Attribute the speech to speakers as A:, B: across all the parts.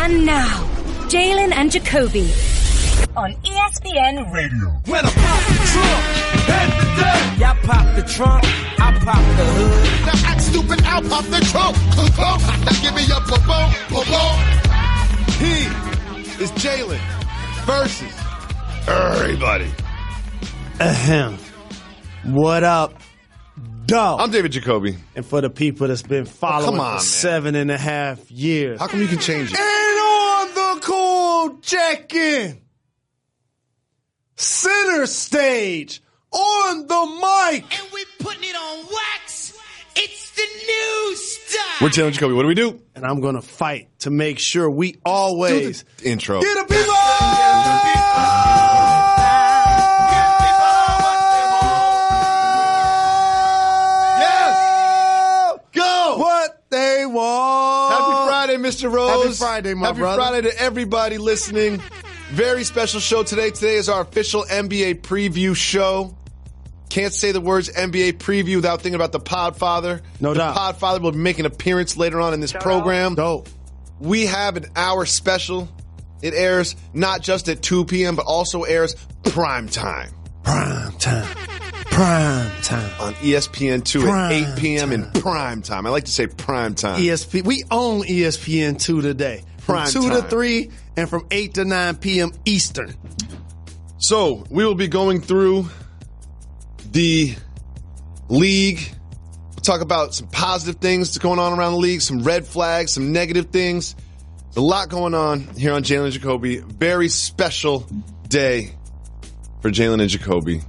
A: And now, Jalen and Jacoby on ESPN Radio.
B: When I pop the trunk, head to death. Y'all pop the trunk, I pop the hood.
C: Now act stupid, I'll pop the trunk. Now give me your boom,
D: He is Jalen versus everybody.
E: Ahem. What up, dog?
D: I'm David Jacoby.
E: And for the people that's been following for 7.5 years.
D: How come you can change it?
E: And on the cool check-in. Center stage. On the mic.
B: And we putting it on wax. It's the new style.
D: We're Jalen and Jacoby. What do we do?
E: And I'm going to fight to make sure we always
D: do the intro.
E: Get the people! They want.
D: Happy Friday, Mr. Rose.
E: Happy Friday, my brother.
D: Happy Friday to everybody listening. Very special show today. Today is our official NBA preview show. Can't say the words NBA preview without thinking about the Podfather.
E: No doubt.
D: The Podfather will be making an appearance later on in this program.
E: Dope.
D: We have an hour special. It airs not just at 2 p.m., but also airs prime time.
E: Prime time. Prime time.
D: On ESPN2 at 8 p.m. in prime time. I like to say prime time.
E: We own ESPN2 today. From 2 to 3 and from 8 to 9 p.m. Eastern.
D: So we will be going through the league. We'll talk about some positive things that's going on around the league, some red flags, some negative things. There's a lot going on here on Jalen and Jacoby. Very special day for Jalen and Jacoby.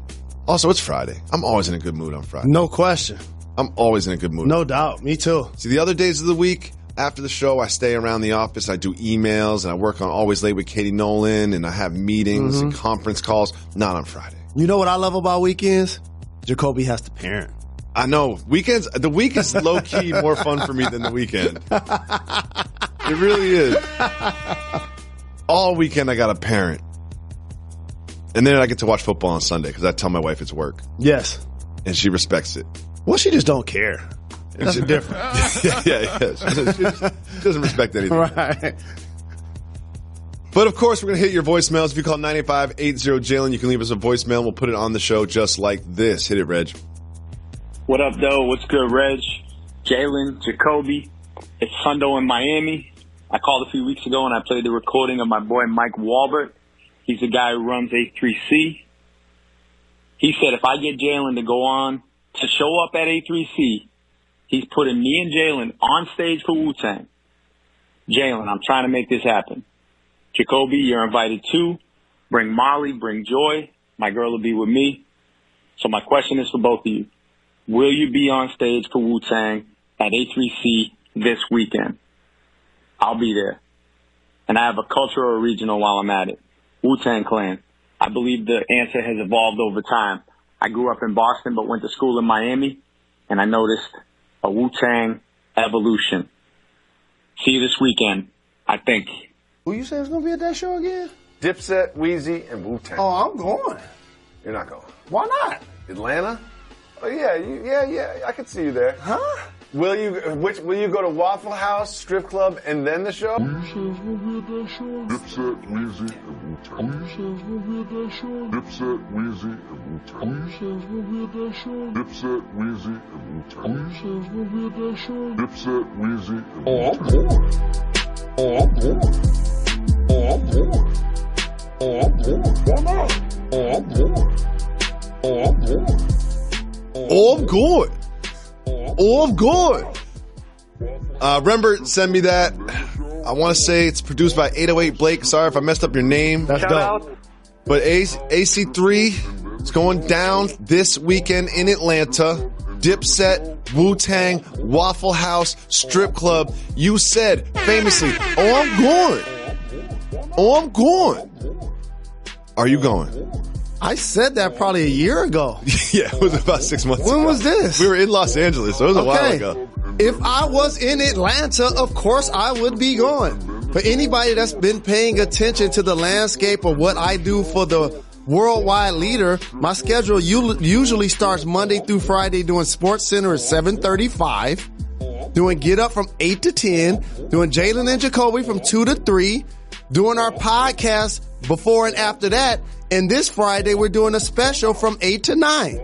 D: Also, it's Friday. I'm always in a good mood on Friday.
E: No question.
D: I'm always in a good mood.
E: No doubt. Me too.
D: See, the other days of the week, after the show, I stay around the office. I do emails, and I work on Always Late with Katie Nolan, and I have meetings and conference calls. Not on Friday.
E: You know what I love about weekends? Jacoby has to parent.
D: I know. The week is low-key more fun for me than the weekend. It really is. All weekend, I got a parent. And then I get to watch football on Sunday because I tell my wife it's work.
E: Yes.
D: And she respects it.
E: Well, she just don't care. That's the difference.
D: yeah. She doesn't respect anything.
E: Right.
D: But, of course, we're going to hit your voicemails. If you call 985-80-JALEN, you can leave us a voicemail. We'll put it on the show just like this. Hit it, Reg.
F: What up, though? What's good, Reg? Jalen, Jacoby. It's Hundo in Miami. I called a few weeks ago and I played the recording of my boy Mike Walbert. He's the guy who runs A3C. He said if I get Jalen to go on to show up at A3C, he's putting me and Jalen on stage for Wu-Tang. Jalen, I'm trying to make this happen. Jacoby, you're invited too. Bring Molly, bring Joy. My girl will be with me. So my question is for both of you. Will you be on stage for Wu-Tang at A3C this weekend? I'll be there. And I have a cultural regional while I'm at it. Wu-Tang Clan. I believe the answer has evolved over time. I grew up in Boston but went to school in Miami, and I noticed a Wu-Tang evolution. See you this weekend, I think.
E: Who you say is going to be at that show again?
G: Dipset, Wheezy, and Wu-Tang.
E: Oh, I'm going.
G: You're not going.
E: Why not?
G: Atlanta? Oh, yeah. I could see you there.
E: Huh?
G: Will you go to Waffle House, strip club, and then the show?
C: Dipset, Wheezy, and Wu-Tang. Dipset, Wheezy, and Wu-Tang. Dipset, Wheezy, and Wu-Tang. Dipset, Wheezy, and Wu-Tang. I'm going. Why not? I'm going.
D: Rembert, send me that. I want to say it's produced by 808 Blake. Sorry if I messed up your name.
E: That's dope.
D: But AC3 is going down this weekend in Atlanta. Dipset, Wu-Tang, Waffle House, strip club. You said famously, I'm going. Are you going?
E: I said that probably a year ago.
D: Yeah, it was about 6 months ago.
E: When was this?
D: We were in Los Angeles, so it was a while ago.
E: If I was in Atlanta, of course I would be going. For anybody that's been paying attention to the landscape of what I do for the worldwide leader, my schedule usually starts Monday through Friday doing Sports Center at 7:35. doing Get Up from 8 to 10, doing Jalen and Jacoby from 2 to 3, doing our podcast before and after that. And this Friday, we're doing a special from 8 to 9.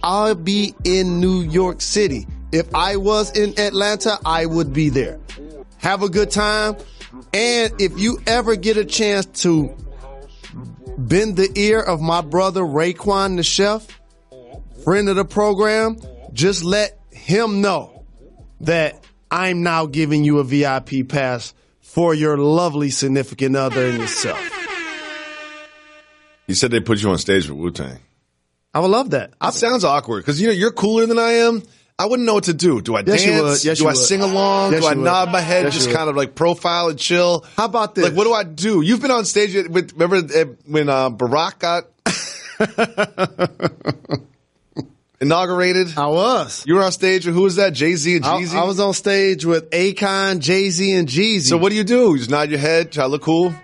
E: I'll be in New York City. If I was in Atlanta, I would be there. Have a good time. And if you ever get a chance to bend the ear of my brother Raekwon the chef, friend of the program, just let him know that I'm now giving you a VIP pass for your lovely significant other and yourself.
D: You said they put you on stage with Wu-Tang.
E: I would love that.
D: It sounds awkward because you're cooler than I am. I woun't know what to do. Do I dance? Do I sing along? Do I nod my head, just kind of like profile and chill?
E: How about this?
D: Like, what do I do? You've been on stage with, remember when Barack got inaugurated?
E: I was.
D: You were on stage with, who was that? Jay-Z and Jeezy?
E: I was on stage with Akon, Jay-Z, and Jeezy.
D: So what do? You just nod your head, try to look cool?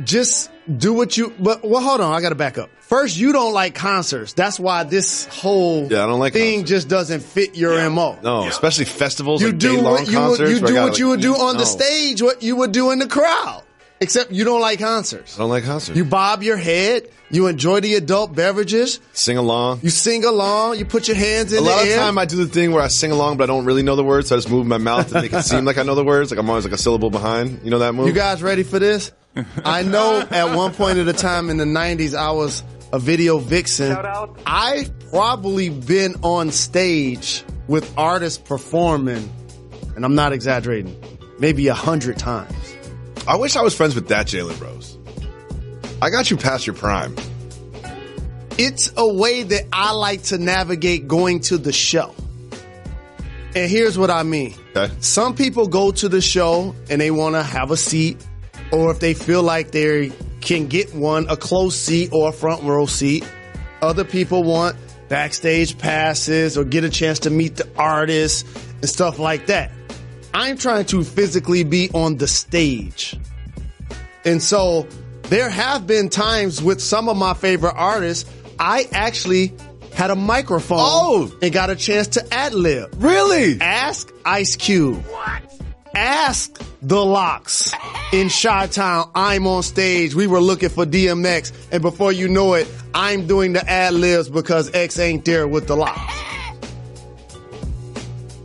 E: Just do what you, but hold on, I gotta back up. First, you don't like concerts. That's why this whole
D: I don't like
E: thing
D: concerts.
E: Just doesn't fit your MO.
D: No, especially festivals,
E: You
D: like
E: do
D: day-long
E: what
D: concerts.
E: you do what you would do on
D: No.
E: the stage, what you would do in the crowd. Except you don't like concerts.
D: I don't like concerts.
E: You bob your head. You enjoy the adult beverages.
D: Sing along.
E: You sing along. You put your hands in the air.
D: A lot of time I do the thing where I sing along, but I don't really know the words, so I just move my mouth to make it seem like I know the words. Like I'm always like a syllable behind. You know that move?
E: You guys ready for this? I know at one point at a time in the 90s, I was a video vixen.
H: Shout out.
E: I've probably been on stage with artists performing, and I'm not exaggerating, maybe 100 times.
D: I wish I was friends with that Jalen Rose. I got you past your prime.
E: It's a way that I like to navigate going to the show. And here's what I mean.
D: Okay.
E: Some people go to the show and they want to have a seat, or if they feel like they can get one, a close seat or a front row seat. Other people want backstage passes or get a chance to meet the artists and stuff like that. I'm trying to physically be on the stage. And so there have been times with some of my favorite artists, I actually had a microphone and got a chance to ad-lib.
D: Really?
E: Ask Ice Cube. What? Ask The Lox in Chi-Town. I'm on stage. We were looking for DMX. And before you know it, I'm doing the ad-libs because X ain't there with The Lox.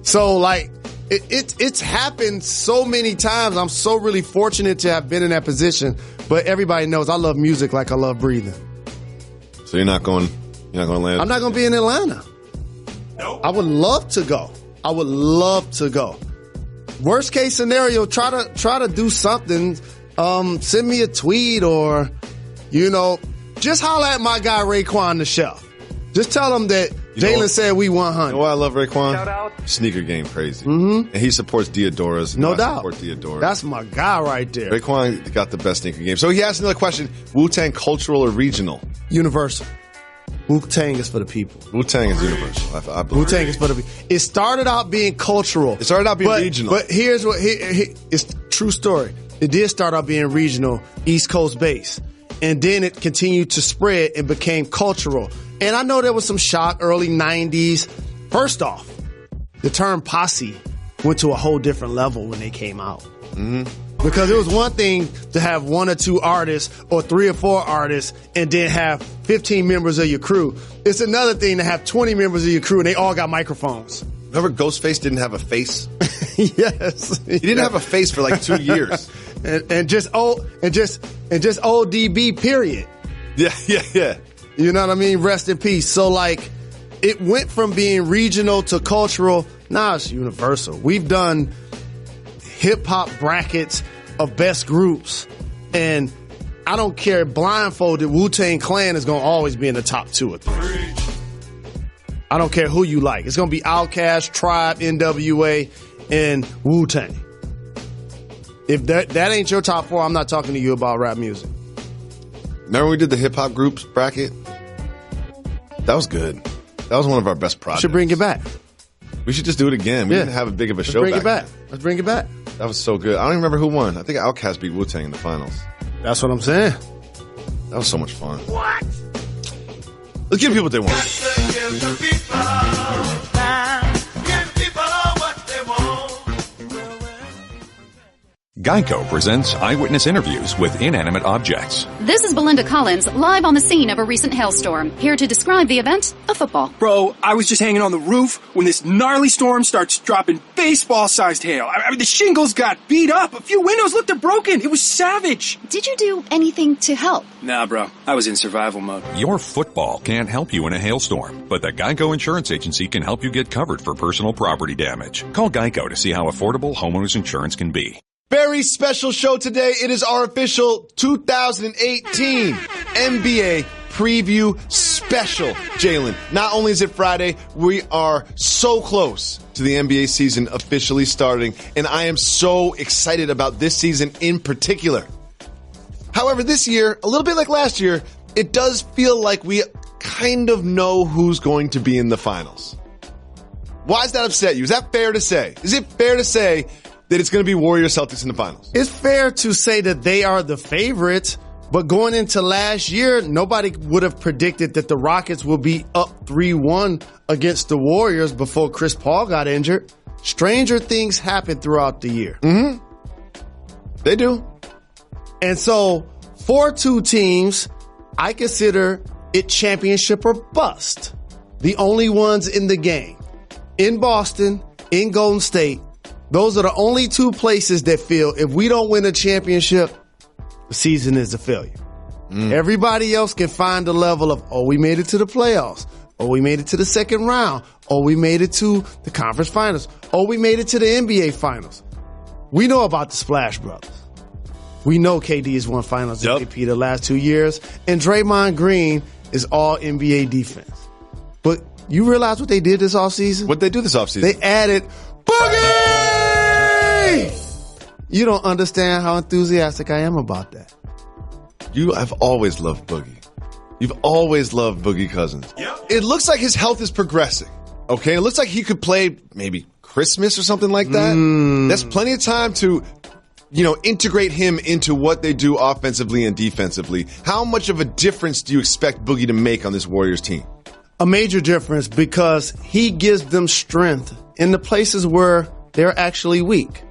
E: So, like, it's happened so many times. I'm so really fortunate to have been in that position. But everybody knows I love music like I love breathing.
D: So you're not going to Atlanta?
E: I'm not going to be in Atlanta. No. I would love to go. I would love to go. Worst case scenario, try to do something. Send me a tweet or, just holler at my guy Raekwon the chef. Just tell him that Jalen said we 100.
D: You know why I love Raekwon?
H: Shout out.
D: Sneaker game crazy. Mm-hmm. And he supports Diodoras.
E: No doubt.
D: I support Diodora.
E: That's my guy right there.
D: Raekwon got the best sneaker game. So he asked another question. Wu-Tang cultural or regional?
E: Universal. Wu-Tang is for the people.
D: Wu-Tang is universal. I believe.
E: Wu-Tang is for the people. It started out being cultural.
D: It started out being regional.
E: But here's what, it's true story. It did start out being regional, East Coast based. And then it continued to spread and became cultural. And I know there was some shock early 90s. First off, the term posse went to a whole different level when they came out. Mm-hmm. Because it was one thing to have one or two artists or 3 or 4 artists and then have 15 members of your crew. It's another thing to have 20 members of your crew and they all got microphones.
D: Remember Ghostface didn't have a face?
E: Yes.
D: He didn't have a face for like 2 years.
E: and just ODB, period.
D: Yeah.
E: You know what I mean? Rest in peace. So like it went from being regional to cultural. Now it's universal. We've done hip hop brackets of best groups. And I don't care, blindfolded, Wu-Tang Clan is going to always be in the top 2 or 3. I don't care who you like. It's going to be Outkast, Tribe, NWA, and Wu-Tang. If that ain't your top 4, I'm not talking to you about rap music.
D: Remember when we did the hip hop groups bracket? That was good. That was one of our best projects.
E: Should bring it back.
D: We should just do it again. We didn't have a big of a show back.
E: Let's bring it back.
D: That was so good. I don't even remember who won. I think Outkast beat Wu-Tang in the finals.
E: That's what I'm saying.
D: That was so much fun. What? Let's give people what they want.
B: Give the people what they want.
H: Geico presents Eyewitness Interviews with Inanimate Objects.
I: This is Belinda Collins, live on the scene of a recent hailstorm. Here to describe the event, a football.
B: Bro, I was just hanging on the roof when this gnarly storm starts dropping baseball-sized hail. I mean, the shingles got beat up. A few windows looked broken. It was savage.
I: Did you do anything to help?
B: Nah, bro. I was in survival mode.
H: Your football can't help you in a hailstorm, but the Geico Insurance Agency can help you get covered for personal property damage. Call Geico to see how affordable homeowners insurance can be.
D: Very special show today. It is our official 2018 NBA preview special, Jalen. Not only is it Friday, we are so close to the NBA season officially starting, and I am so excited about this season in particular. However, this year, a little bit like last year, it does feel like we kind of know who's going to be in the finals. Why does that upset you? Is that fair to say? Is it fair to say that it's going to be Warriors Celtics in the finals?
E: It's fair to say that they are the favorites, but going into last year, nobody would have predicted that the Rockets will be up 3-1 against the Warriors before Chris Paul got injured. Stranger things happen throughout the year.
D: Mm-hmm. They do.
E: And so, for two teams, I consider it championship or bust. The only ones in the game. In Boston, in Golden State, those are the only two places that feel if we don't win a championship, the season is a failure. Everybody else can find a level of, oh, we made it to the playoffs. Oh, we made it to the second round. Oh, we made it to the conference finals. Oh, we made it to the NBA finals. We know about the Splash Brothers. We know KD has won finals MVP the last 2 years. And Draymond Green is all NBA defense. But you realize what they did this offseason?
D: What'd they do this offseason?
E: They added Boogie! You don't understand how enthusiastic I am about that.
D: You have always loved Boogie. You've always loved Boogie Cousins. Yep. It looks like his health is progressing. Okay? It looks like he could play maybe Christmas or something like that. That's plenty of time to, integrate him into what they do offensively and defensively. How much of a difference do you expect Boogie to make on this Warriors team?
E: A major difference because he gives them strength in the places where they're actually weak.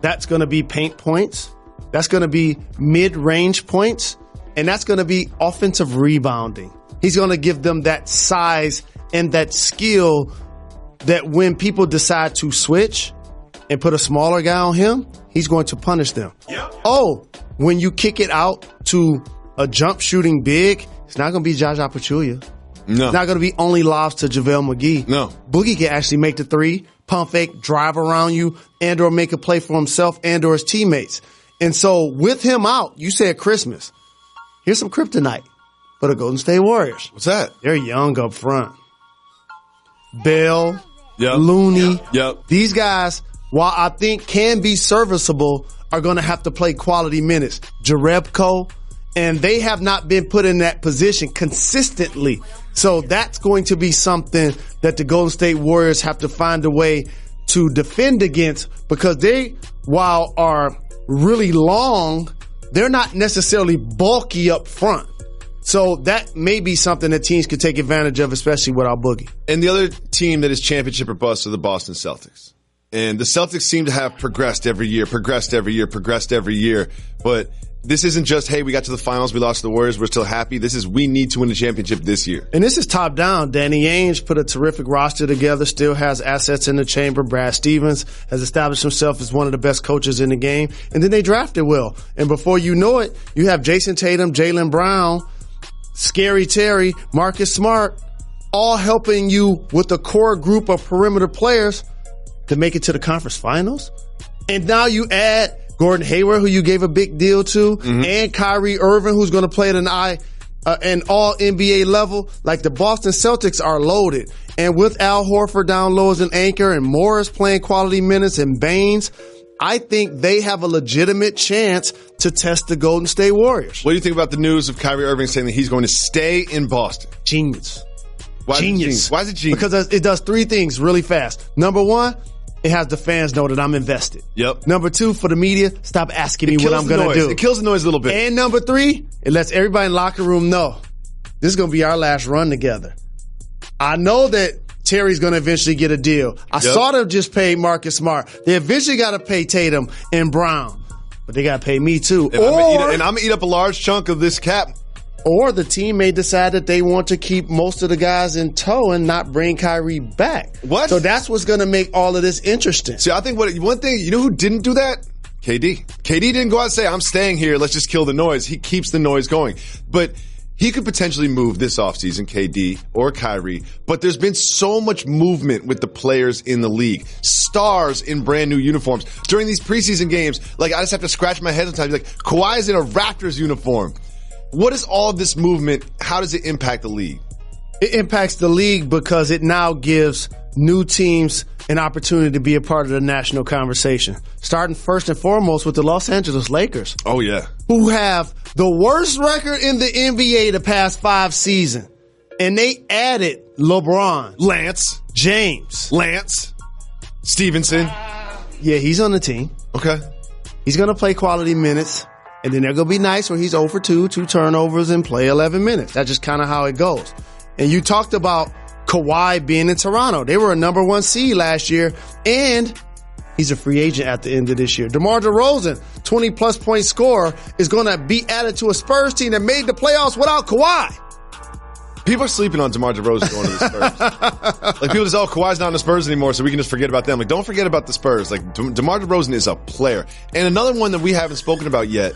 E: That's going to be paint points. That's going to be mid-range points. And that's going to be offensive rebounding. He's going to give them that size and that skill that when people decide to switch and put a smaller guy on him, he's going to punish them. Oh, when you kick it out to a jump shooting big, it's not going to be Jaja Pachulia.
D: No.
E: It's not going to be only lobs to JaVale McGee.
D: No.
E: Boogie can actually make the three, pump fake, drive around you, and or make a play for himself and or his teammates. And so with him out, you said Christmas. Here's some kryptonite for the Golden State Warriors.
D: What's that?
E: They're young up front. Bell, Looney. These guys, while I think can be serviceable, are going to have to play quality minutes. Jerebko, and they have not been put in that position consistently. So that's going to be something that the Golden State Warriors have to find a way to defend against because they, while are really long, they're not necessarily bulky up front. So that may be something that teams could take advantage of, especially without Boogie.
D: And the other team that is championship or bust are the Boston Celtics. And the Celtics seem to have progressed every year. But this isn't just, hey, we got to the finals, we lost to the Warriors, we're still happy. This is, we need to win the championship this year.
E: And this is top down. Danny Ainge put a terrific roster together, still has assets in the chamber. Brad Stevens has established himself as one of the best coaches in the game. And then they drafted well. And before you know it, you have Jason Tatum, Jaylen Brown, Scary Terry, Marcus Smart, all helping you with a core group of perimeter players to make it to the conference finals. And now you add Gordon Hayward, who you gave a big deal to, and Kyrie Irving, who's going to play at an all NBA level. Like the Boston Celtics are loaded. And with Al Horford down low as an anchor and Morris playing quality minutes and Baines, I think they have a legitimate chance to test the Golden State Warriors.
D: What do you think about the news of Kyrie Irving saying that he's going to stay in Boston?
E: Genius.
D: Why is it genius?
E: Because it does three things really fast. Number one, it has the fans know that I'm invested.
D: Yep.
E: Number two, for the media, stop asking me what I'm going to do.
D: It kills the noise a little bit.
E: And number three, it lets everybody in the locker room know this is going to be our last run together. I know that Terry's going to eventually get a deal. I saw them just pay Marcus Smart. They eventually got to pay Tatum and Brown. but they got to pay me too.
D: And I'm going to eat up a large chunk of this cap.
E: Or the team may decide that they want to keep most of the guys in tow and not bring Kyrie back.
D: What?
E: So that's what's going to make all of this interesting.
D: See, I think one thing, you know who didn't do that? KD. KD didn't go out and say, I'm staying here, let's just kill the noise. He keeps the noise going. But he could potentially move this offseason, KD or Kyrie. But there's been so much movement with the players in the league. Stars in brand new uniforms. During these preseason games, I just have to scratch my head sometimes. Kawhi is in a Raptors uniform. What is all of this movement? How does it impact the league?
E: It impacts the league because it now gives new teams an opportunity to be a part of the national conversation. Starting first and foremost with the Los Angeles Lakers.
D: Oh, yeah.
E: Who have the worst record in the NBA the past 5 seasons. And they added LeBron.
D: Lance.
E: James.
D: Lance. Stevenson.
E: Yeah, he's on the team.
D: Okay.
E: He's going to play quality minutes. And then they're going to be nice where he's 0 for 2 turnovers, and play 11 minutes. That's just kind of how it goes. And you talked about Kawhi being in Toronto. They were a number 1 seed last year, and he's a free agent at the end of this year. DeMar DeRozan, 20-plus point scorer, is going to be added to a Spurs team that made the playoffs without Kawhi.
D: People are sleeping on DeMar DeRozan going to the Spurs. People just, Kawhi's not in the Spurs anymore, so we can just forget about them. Don't forget about the Spurs. DeMar DeRozan is a player. And another one that we haven't spoken about yet,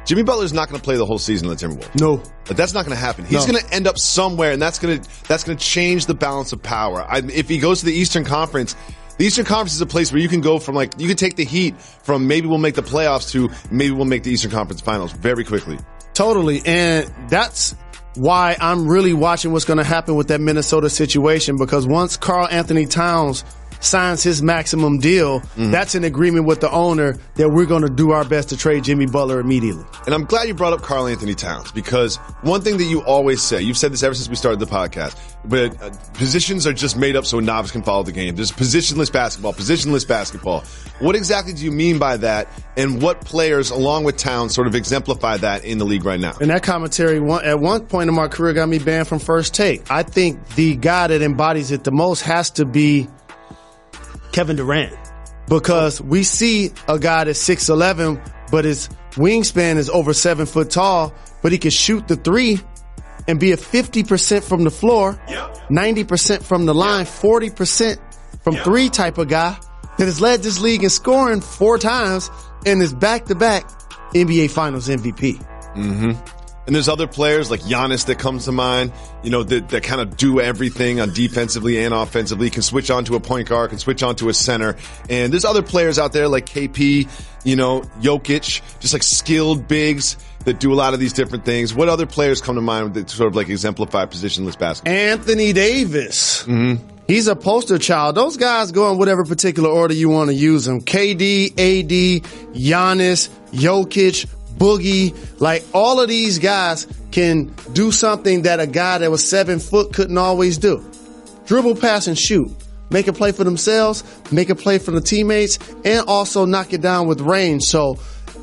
D: Jimmy Butler's not going to play the whole season with the Timberwolves.
E: No.
D: But that's not going to happen. He's going to end up somewhere, and that's going to change the balance of power. If he goes to the Eastern Conference, the Eastern Conference is a place where you can go from you can take the Heat from maybe we'll make the playoffs to maybe we'll make the Eastern Conference Finals very quickly.
E: Totally. And that's why I'm really watching what's going to happen with that Minnesota situation, because once Karl Anthony Towns signs his maximum deal, that's an agreement with the owner that we're going to do our best to trade Jimmy Butler immediately.
D: And I'm glad you brought up Karl Anthony Towns, because one thing that you always say, you've said this ever since we started the podcast, but positions are just made up so a novice can follow the game. There's positionless basketball. What exactly do you mean by that, and what players, along with Towns, sort of exemplify that in the league right now?
E: And that commentary, at one point in my career, got me banned from First Take. I think the guy that embodies it the most has to be Kevin Durant, because we see a guy that's 6'11", but his wingspan is over 7 foot tall, but he can shoot the 3 and be a 50% from the floor, 90% from the line, 40% from 3 type of guy that has led this league in scoring 4 times and is back-to-back NBA Finals MVP.
D: Mm-hmm. And there's other players like Giannis that comes to mind, that kind of do everything on defensively and offensively, can switch on to a point guard, can switch on to a center. And there's other players out there like KP, Jokic, just skilled bigs that do a lot of these different things. What other players come to mind that sort of exemplify positionless basketball?
E: Anthony Davis. Mm-hmm. He's a poster child. Those guys go in whatever particular order you want to use them. KD, AD, Giannis, Jokic, Boogie, all of these guys can do something that a guy that was 7 foot couldn't always do. Dribble, pass, and shoot. Make a play for themselves, make a play for the teammates, and also knock it down with range. So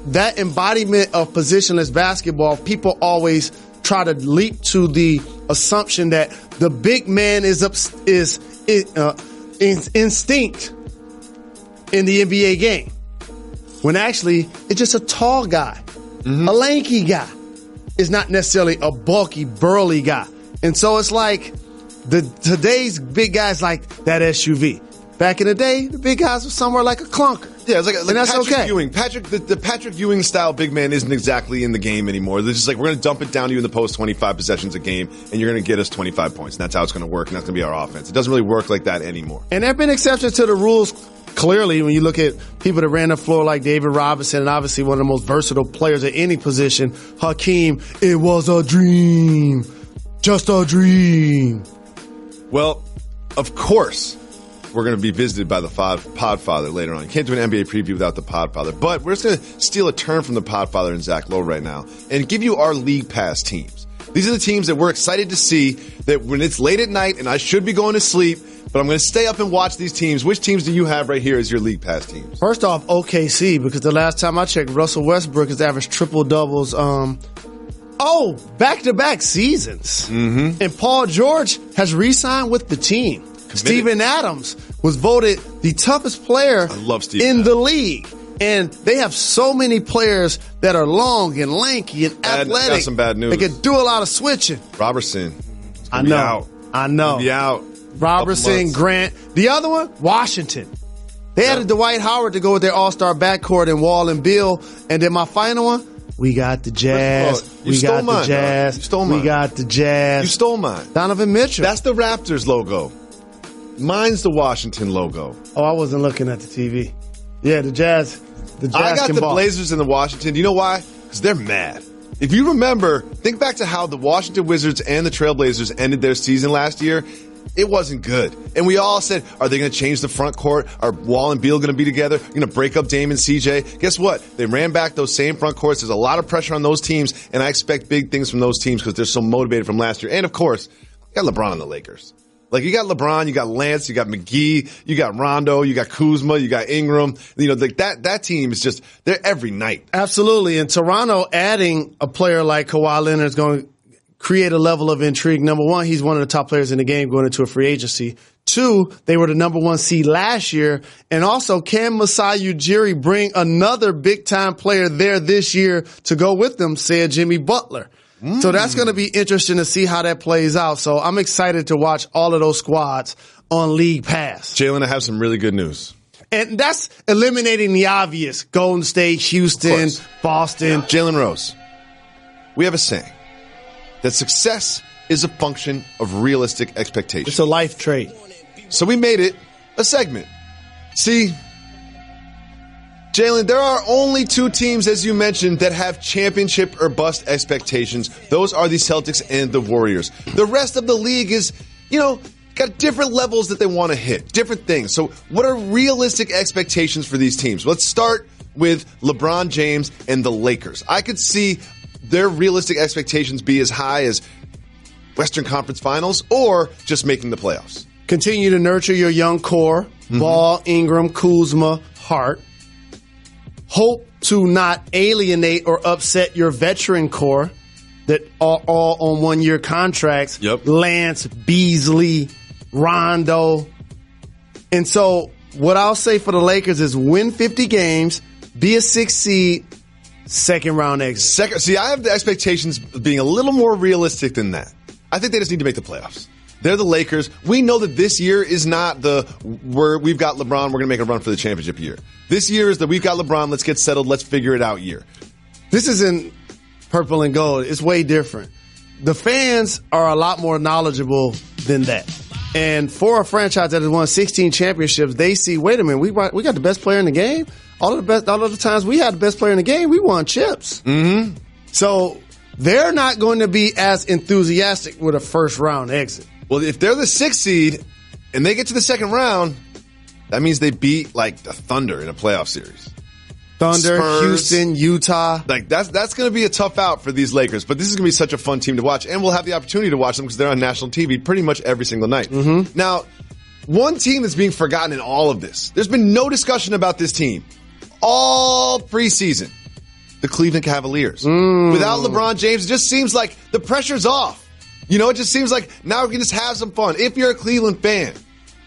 E: that embodiment of positionless basketball, people always try to leap to the assumption that the big man is instinct in the NBA game, when actually it's just a tall guy. Mm-hmm. A lanky guy is not necessarily a bulky, burly guy. And so it's today's big guys like that SUV. Back in the day, the big guys were somewhere like a clunker.
D: Yeah, it's like
E: and that's
D: Patrick
E: okay.
D: Ewing. The Patrick Ewing style big man isn't exactly in the game anymore. They're just we're going to dump it down to you in the post 25 possessions a game, and you're going to get us 25 points. And that's how it's going to work, and that's going to be our offense. It doesn't really work like that anymore.
E: And there have been exceptions to the rules. Clearly, when you look at people that ran the floor like David Robinson, and obviously one of the most versatile players at any position, Hakeem, it was a dream. Just a dream.
D: Well, of course, we're going to be visited by the Podfather later on. You can't do an NBA preview without the Podfather. But we're just going to steal a turn from the Podfather and Zach Lowe right now and give you our League Pass teams. These are the teams that we're excited to see, that when it's late at night and I should be going to sleep, but I'm going to stay up and watch these teams. Which teams do you have right here as your League Pass teams?
E: First off, OKC, because the last time I checked, Russell Westbrook has averaged triple-doubles back-to-back seasons. Mm-hmm. And Paul George has re-signed with the team. Steven Adams was voted the toughest player in the league. And they have so many players that are long and lanky and athletic.
D: Got some bad news.
E: They can do a lot of switching.
D: Robertson.
E: I know.
D: Be out.
E: Robertson, Grant. The other one, Washington. They added Dwight Howard to go with their all-star backcourt and Wall and Bill. And then my final one, we got the Jazz.
D: You stole mine. You stole mine.
E: We got the Jazz.
D: You stole mine.
E: Donovan Mitchell.
D: That's the Raptors logo. Mine's the Washington logo.
E: Oh, I wasn't looking at the TV. Yeah, the Jazz.
D: I got the Blazers and the Washington. You know why? Because they're mad. If you remember, think back to how the Washington Wizards and the Trailblazers ended their season last year. It wasn't good. And we all said, are they going to change the front court? Are Wall and Beal going to be together? Going to break up Dame and CJ? Guess what? They ran back those same front courts. There's a lot of pressure on those teams, and I expect big things from those teams because they're so motivated from last year. And, of course, you got LeBron on the Lakers. Like, you got LeBron, you got Lance, you got McGee, you got Rondo, you got Kuzma, you got Ingram. You know, like that team is just, they're every night.
E: Absolutely. And Toronto adding a player like Kawhi Leonard is going to create a level of intrigue. Number one, he's one of the top players in the game going into a free agency. Two, they were the number one seed last year. And also, can Masai Ujiri bring another big-time player there this year to go with them, said Jimmy Butler. So that's going to be interesting to see how that plays out. So I'm excited to watch all of those squads on League Pass.
D: Jalen, I have some really good news.
E: And that's eliminating the obvious. Golden State, Houston, Boston.
D: Jalen Rose. We have a saying that success is a function of realistic expectations.
E: It's a life trait.
D: So we made it a segment. See, Jalen, there are only two teams, as you mentioned, that have championship or bust expectations. Those are the Celtics and the Warriors. The rest of the league is, got different levels that they want to hit, different things. So what are realistic expectations for these teams? Let's start with LeBron James and the Lakers. I could see their realistic expectations be as high as Western Conference Finals or just making the playoffs.
E: Continue to nurture your young core, Ball, Ingram, Kuzma, Hart. Hope to not alienate or upset your veteran core that are all on one-year contracts.
D: Yep.
E: Lance, Beasley, Rondo. And so what I'll say for the Lakers is win 50 games, be a 6th seed, second-round exit.
D: See, I have the expectations of being a little more realistic than that. I think they just need to make the playoffs. They're the Lakers. We know that this year is not we've got LeBron, we're going to make a run for the championship year. This year is we've got LeBron, let's get settled, let's figure it out year.
E: This isn't purple and gold. It's way different. The fans are a lot more knowledgeable than that. And for a franchise that has won 16 championships, they see, wait a minute, we got the best player in the game. All of the times we had the best player in the game, we won chips.
D: Mm-hmm.
E: So they're not going to be as enthusiastic with a first-round exit.
D: Well, if they're the 6th seed and they get to the second round, that means they beat like the Thunder in a playoff series.
E: Thunder,
D: Spurs,
E: Houston, Utah.
D: Like that's going to be a tough out for these Lakers, but this is going to be such a fun team to watch, and we'll have the opportunity to watch them because they're on national TV pretty much every single night.
E: Mm-hmm.
D: Now, one team that's being forgotten in all of this, there's been no discussion about this team all preseason, the Cleveland Cavaliers. Without LeBron James, it just seems like the pressure's off. It just seems like now we can just have some fun. If you're a Cleveland fan,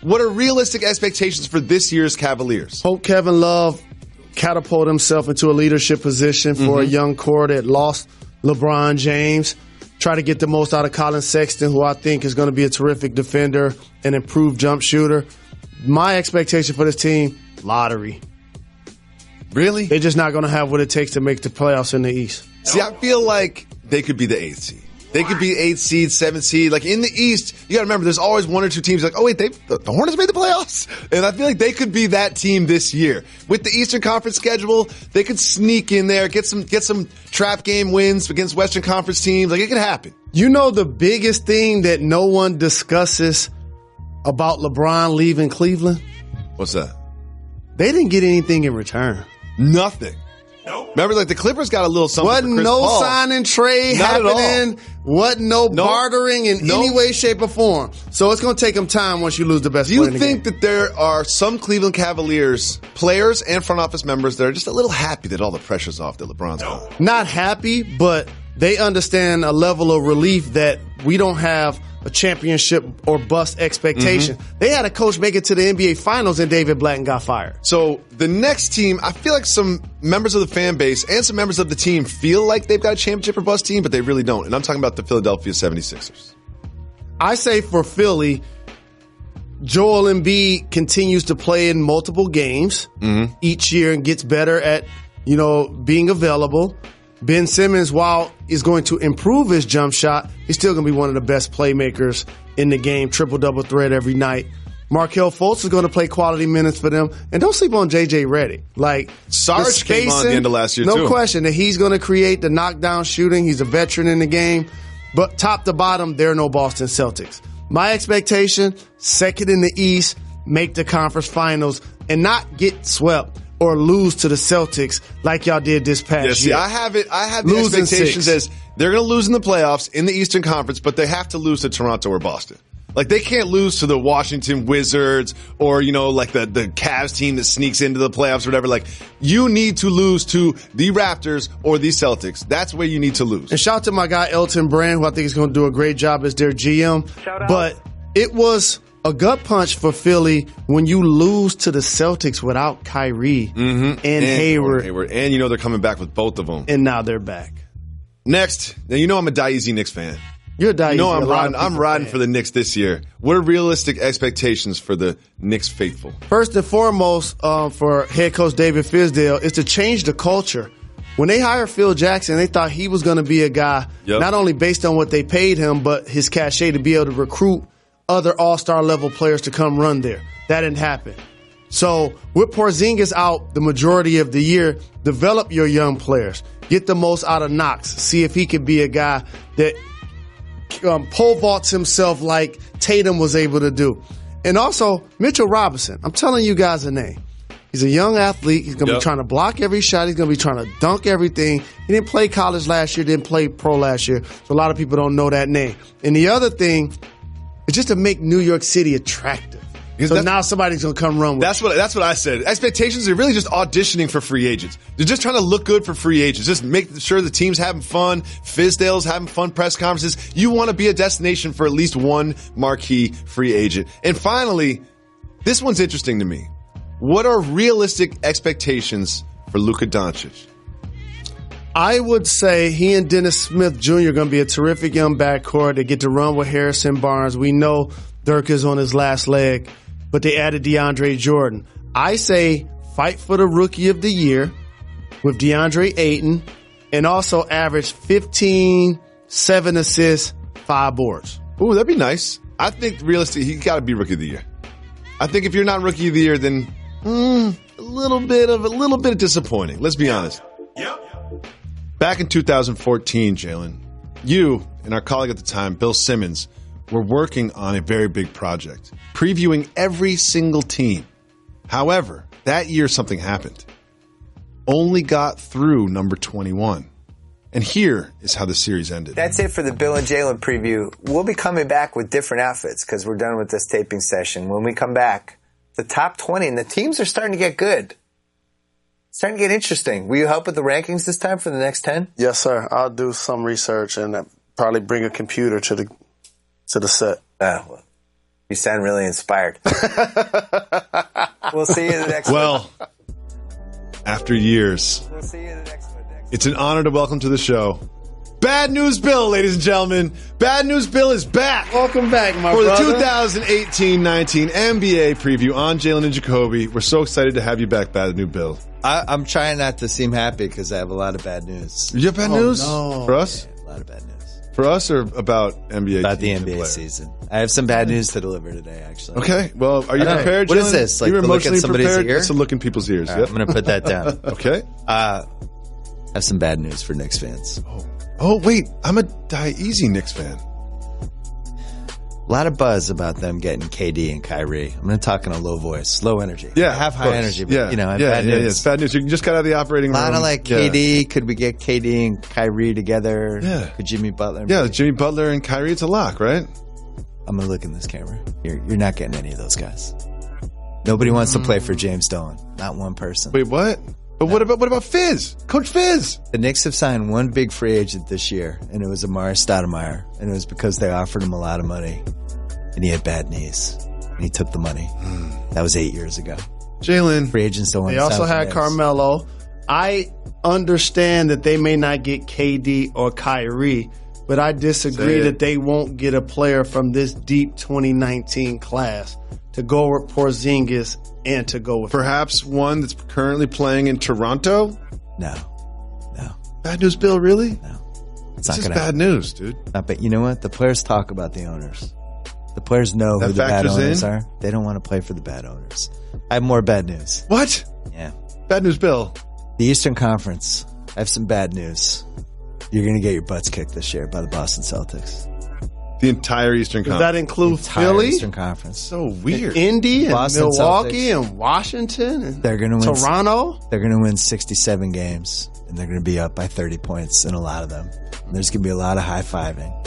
D: what are realistic expectations for this year's Cavaliers?
E: Hope Kevin Love catapult himself into a leadership position for a young core that lost LeBron James. Try to get the most out of Colin Sexton, who I think is going to be a terrific defender and improved jump shooter. My expectation for this team, lottery.
D: Really?
E: They're just not going to have what it takes to make the playoffs in the East.
D: See, I feel like they could be the 8th seed. They could be 8th seed, 7th seed. Like in the East, you got to remember, there's always one or two teams like, oh wait, the Hornets made the playoffs, and I feel like they could be that team this year. With the Eastern Conference schedule, they could sneak in there, get some trap game wins against Western Conference teams. Like it could happen.
E: The biggest thing that no one discusses about LeBron leaving Cleveland?
D: What's that?
E: They didn't get anything in return.
D: Nothing. Nope. Remember, like the Clippers got a little something.
E: Wasn't no sign and trade happening. Wasn't no bartering in any way, shape, or form. So it's going to take them time once you lose the best player in the game.
D: Do you think that there are some Cleveland Cavaliers players and front office members that are just a little happy that all the pressure's off that LeBron's gone?
E: Not happy, but they understand a level of relief that we don't have a championship or bust expectation. They had a coach make it to the NBA Finals and David Blatt got fired.
D: So the next team, I feel like some members of the fan base and some members of the team feel like they've got a championship or bust team, but they really don't. And I'm talking about the Philadelphia 76ers.
E: I say for Philly, Joel Embiid continues to play in multiple games each year and gets better at, being available. Ben Simmons, while is going to improve his jump shot, he's still going to be one of the best playmakers in the game, triple-double threat every night. Markelle Fultz is going to play quality minutes for them. And don't sleep on J.J. Redick. Like,
D: Sarge came on at the end of last year, too.
E: No question that he's going to create the knockdown shooting. He's a veteran in the game. But top to bottom, there are no Boston Celtics. My expectation, second in the East, make the conference finals, and not get swept or lose to the Celtics like y'all did this past year.
D: I have the expectations as they're going to lose in the playoffs in the Eastern Conference, but they have to lose to Toronto or Boston. Like, they can't lose to the Washington Wizards or, like the Cavs team that sneaks into the playoffs or whatever. Like, you need to lose to the Raptors or the Celtics. That's where you need to lose.
E: And shout out to my guy Elton Brand, who I think is going to do a great job as their GM.
F: Shout out.
E: But it was a gut punch for Philly when you lose to the Celtics without Kyrie and Hayward.
D: And they're coming back with both of them.
E: And now they're back.
D: Next, now I'm a Die Easy Knicks fan.
E: You're a Die Easy.
D: I'm riding for the Knicks this year. What are realistic expectations for the Knicks faithful?
E: First and foremost, for head coach David Fizdale, is to change the culture. When they hired Phil Jackson, they thought he was going to be a guy, not only based on what they paid him, but his cachet to be able to recruit other all-star level players to come run there. That didn't happen. So with Porzingis out the majority of the year, develop your young players. Get the most out of Knox. See if he can be a guy that pole vaults himself like Tatum was able to do. And also, Mitchell Robinson. I'm telling you guys a name. He's a young athlete. He's going to be trying to block every shot. He's going to be trying to dunk everything. He didn't play college last year, didn't play pro last year. So a lot of people don't know that name. And the other thing is just to make New York City attractive. So now somebody's going to come run with it.
D: That's what I said. Expectations are really just auditioning for free agents. They're just trying to look good for free agents. Just make sure the team's having fun. Fizdale's having fun press conferences. You want to be a destination for at least one marquee free agent. And finally, this one's interesting to me. What are realistic expectations for Luka Doncic?
E: I would say he and Dennis Smith Jr. are going to be a terrific young backcourt. They get to run with Harrison Barnes. We know Dirk is on his last leg, but they added DeAndre Jordan. I say fight for the Rookie of the Year with DeAndre Ayton and also average 15, 7 assists, 5 boards.
D: Ooh, that'd be nice. I think realistically, he got to be Rookie of the Year. I think if you're not Rookie of the Year, then a little bit of disappointing. Let's be honest. Back in 2014, Jalen, you and our colleague at the time, Bill Simmons, were working on a very big project, previewing every single team. However, that year something happened. Only got through number 21. And here is how the series ended.
J: That's it for the Bill and Jalen preview. We'll be coming back with different outfits because we're done with this taping session. When we come back, the top 20, and the teams are starting to get good. Starting to get interesting. Will you help with the rankings this time for the next 10?
E: Yes, sir. I'll do some research and probably bring a computer to the set.
J: Well, you sound really inspired. We'll see you in the next one.
D: Well, after years,
J: We'll see you in the next one.
D: it's an honor to welcome to the show Bad News Bill, ladies and gentlemen. Bad News Bill is back.
E: Welcome back, my
D: for
E: brother.
D: the 2018-19 NBA preview on Jalen and Jacoby. We're so excited to have you back, Bad News Bill.
K: I'm trying not to seem happy because I have a lot of bad news.
D: You have bad news?
E: No.
D: For us?
K: Yeah, a lot of bad news.
D: For us or about NBA
K: About the
D: teams and
K: NBA
D: players?
K: season. I have some bad news to deliver today, actually.
D: Okay. Well, are you prepared,
K: What
D: Jalen?
K: is this? Like
D: You're
K: to look at
D: emotionally
K: somebody's
D: prepared?
K: ear?
D: It's a look in people's ears.
K: All right,
D: Yep.
K: I'm going to put that down.
D: Okay.
K: I have some bad news for Knicks fans.
D: Oh, wait. I'm a Die Easy Knicks fan.
K: A lot of buzz about them getting KD and Kyrie. I'm going to talk in a low voice, low energy.
D: Yeah.
K: I have
D: of
K: high
D: course.
K: energy, but
D: yeah.
K: I have
D: yeah,
K: bad
D: yeah,
K: news.
D: Yeah, it's bad news. You just got out of the operating
K: A
D: room.
K: lot of like
D: Yeah.
K: KD. Could we get KD and Kyrie together?
D: Yeah.
K: Could Jimmy Butler?
D: Yeah, Jimmy Butler and Kyrie, it's a lock, right?
K: I'm going to look in this camera. You're not getting any of those guys. Nobody wants to play for James Dolan. Not one person.
D: Wait, what? But what about Fizz? Coach Fizz?
K: The Knicks have signed one big free agent this year, and it was Amari Stoudemire, and it was because they offered him a lot of money, and he had bad knees, and he took the money. That was 8 years ago.
D: Jalen.
K: Free agents don't want
E: They
K: to
E: also
K: sign
E: had
K: Knicks.
E: Carmelo. I understand that they may not get KD or Kyrie, but I disagree that they won't get a player from this deep 2019 class to go with Porzingis and to go with
D: Perhaps one that's currently playing in Toronto?
K: No.
D: Bad news, Bill, really?
K: No. It's
D: This
K: not
D: is
K: gonna
D: bad
K: happen.
D: news, dude.
K: But you know what? The players talk about the owners. The players know
D: That
K: who the bad
D: factors
K: owners
D: in?
K: are. They don't want to play for the bad owners. I have more bad news.
D: What?
K: Yeah.
D: Bad news, Bill.
K: The Eastern Conference. I have some bad news. You're going to get your butts kicked this year by the Boston Celtics.
D: The entire Eastern
E: Does
D: Conference.
E: that include
K: Entire
E: Philly,
K: Eastern Conference.
D: So weird.
E: Indy, and
K: Boston
E: Milwaukee,
K: Celtics.
E: and Washington, and
K: They're going to win.
E: Toronto?
K: They're going to win 67 games, and they're going to be up by 30 points in a lot of them. And there's going to be a lot of high-fiving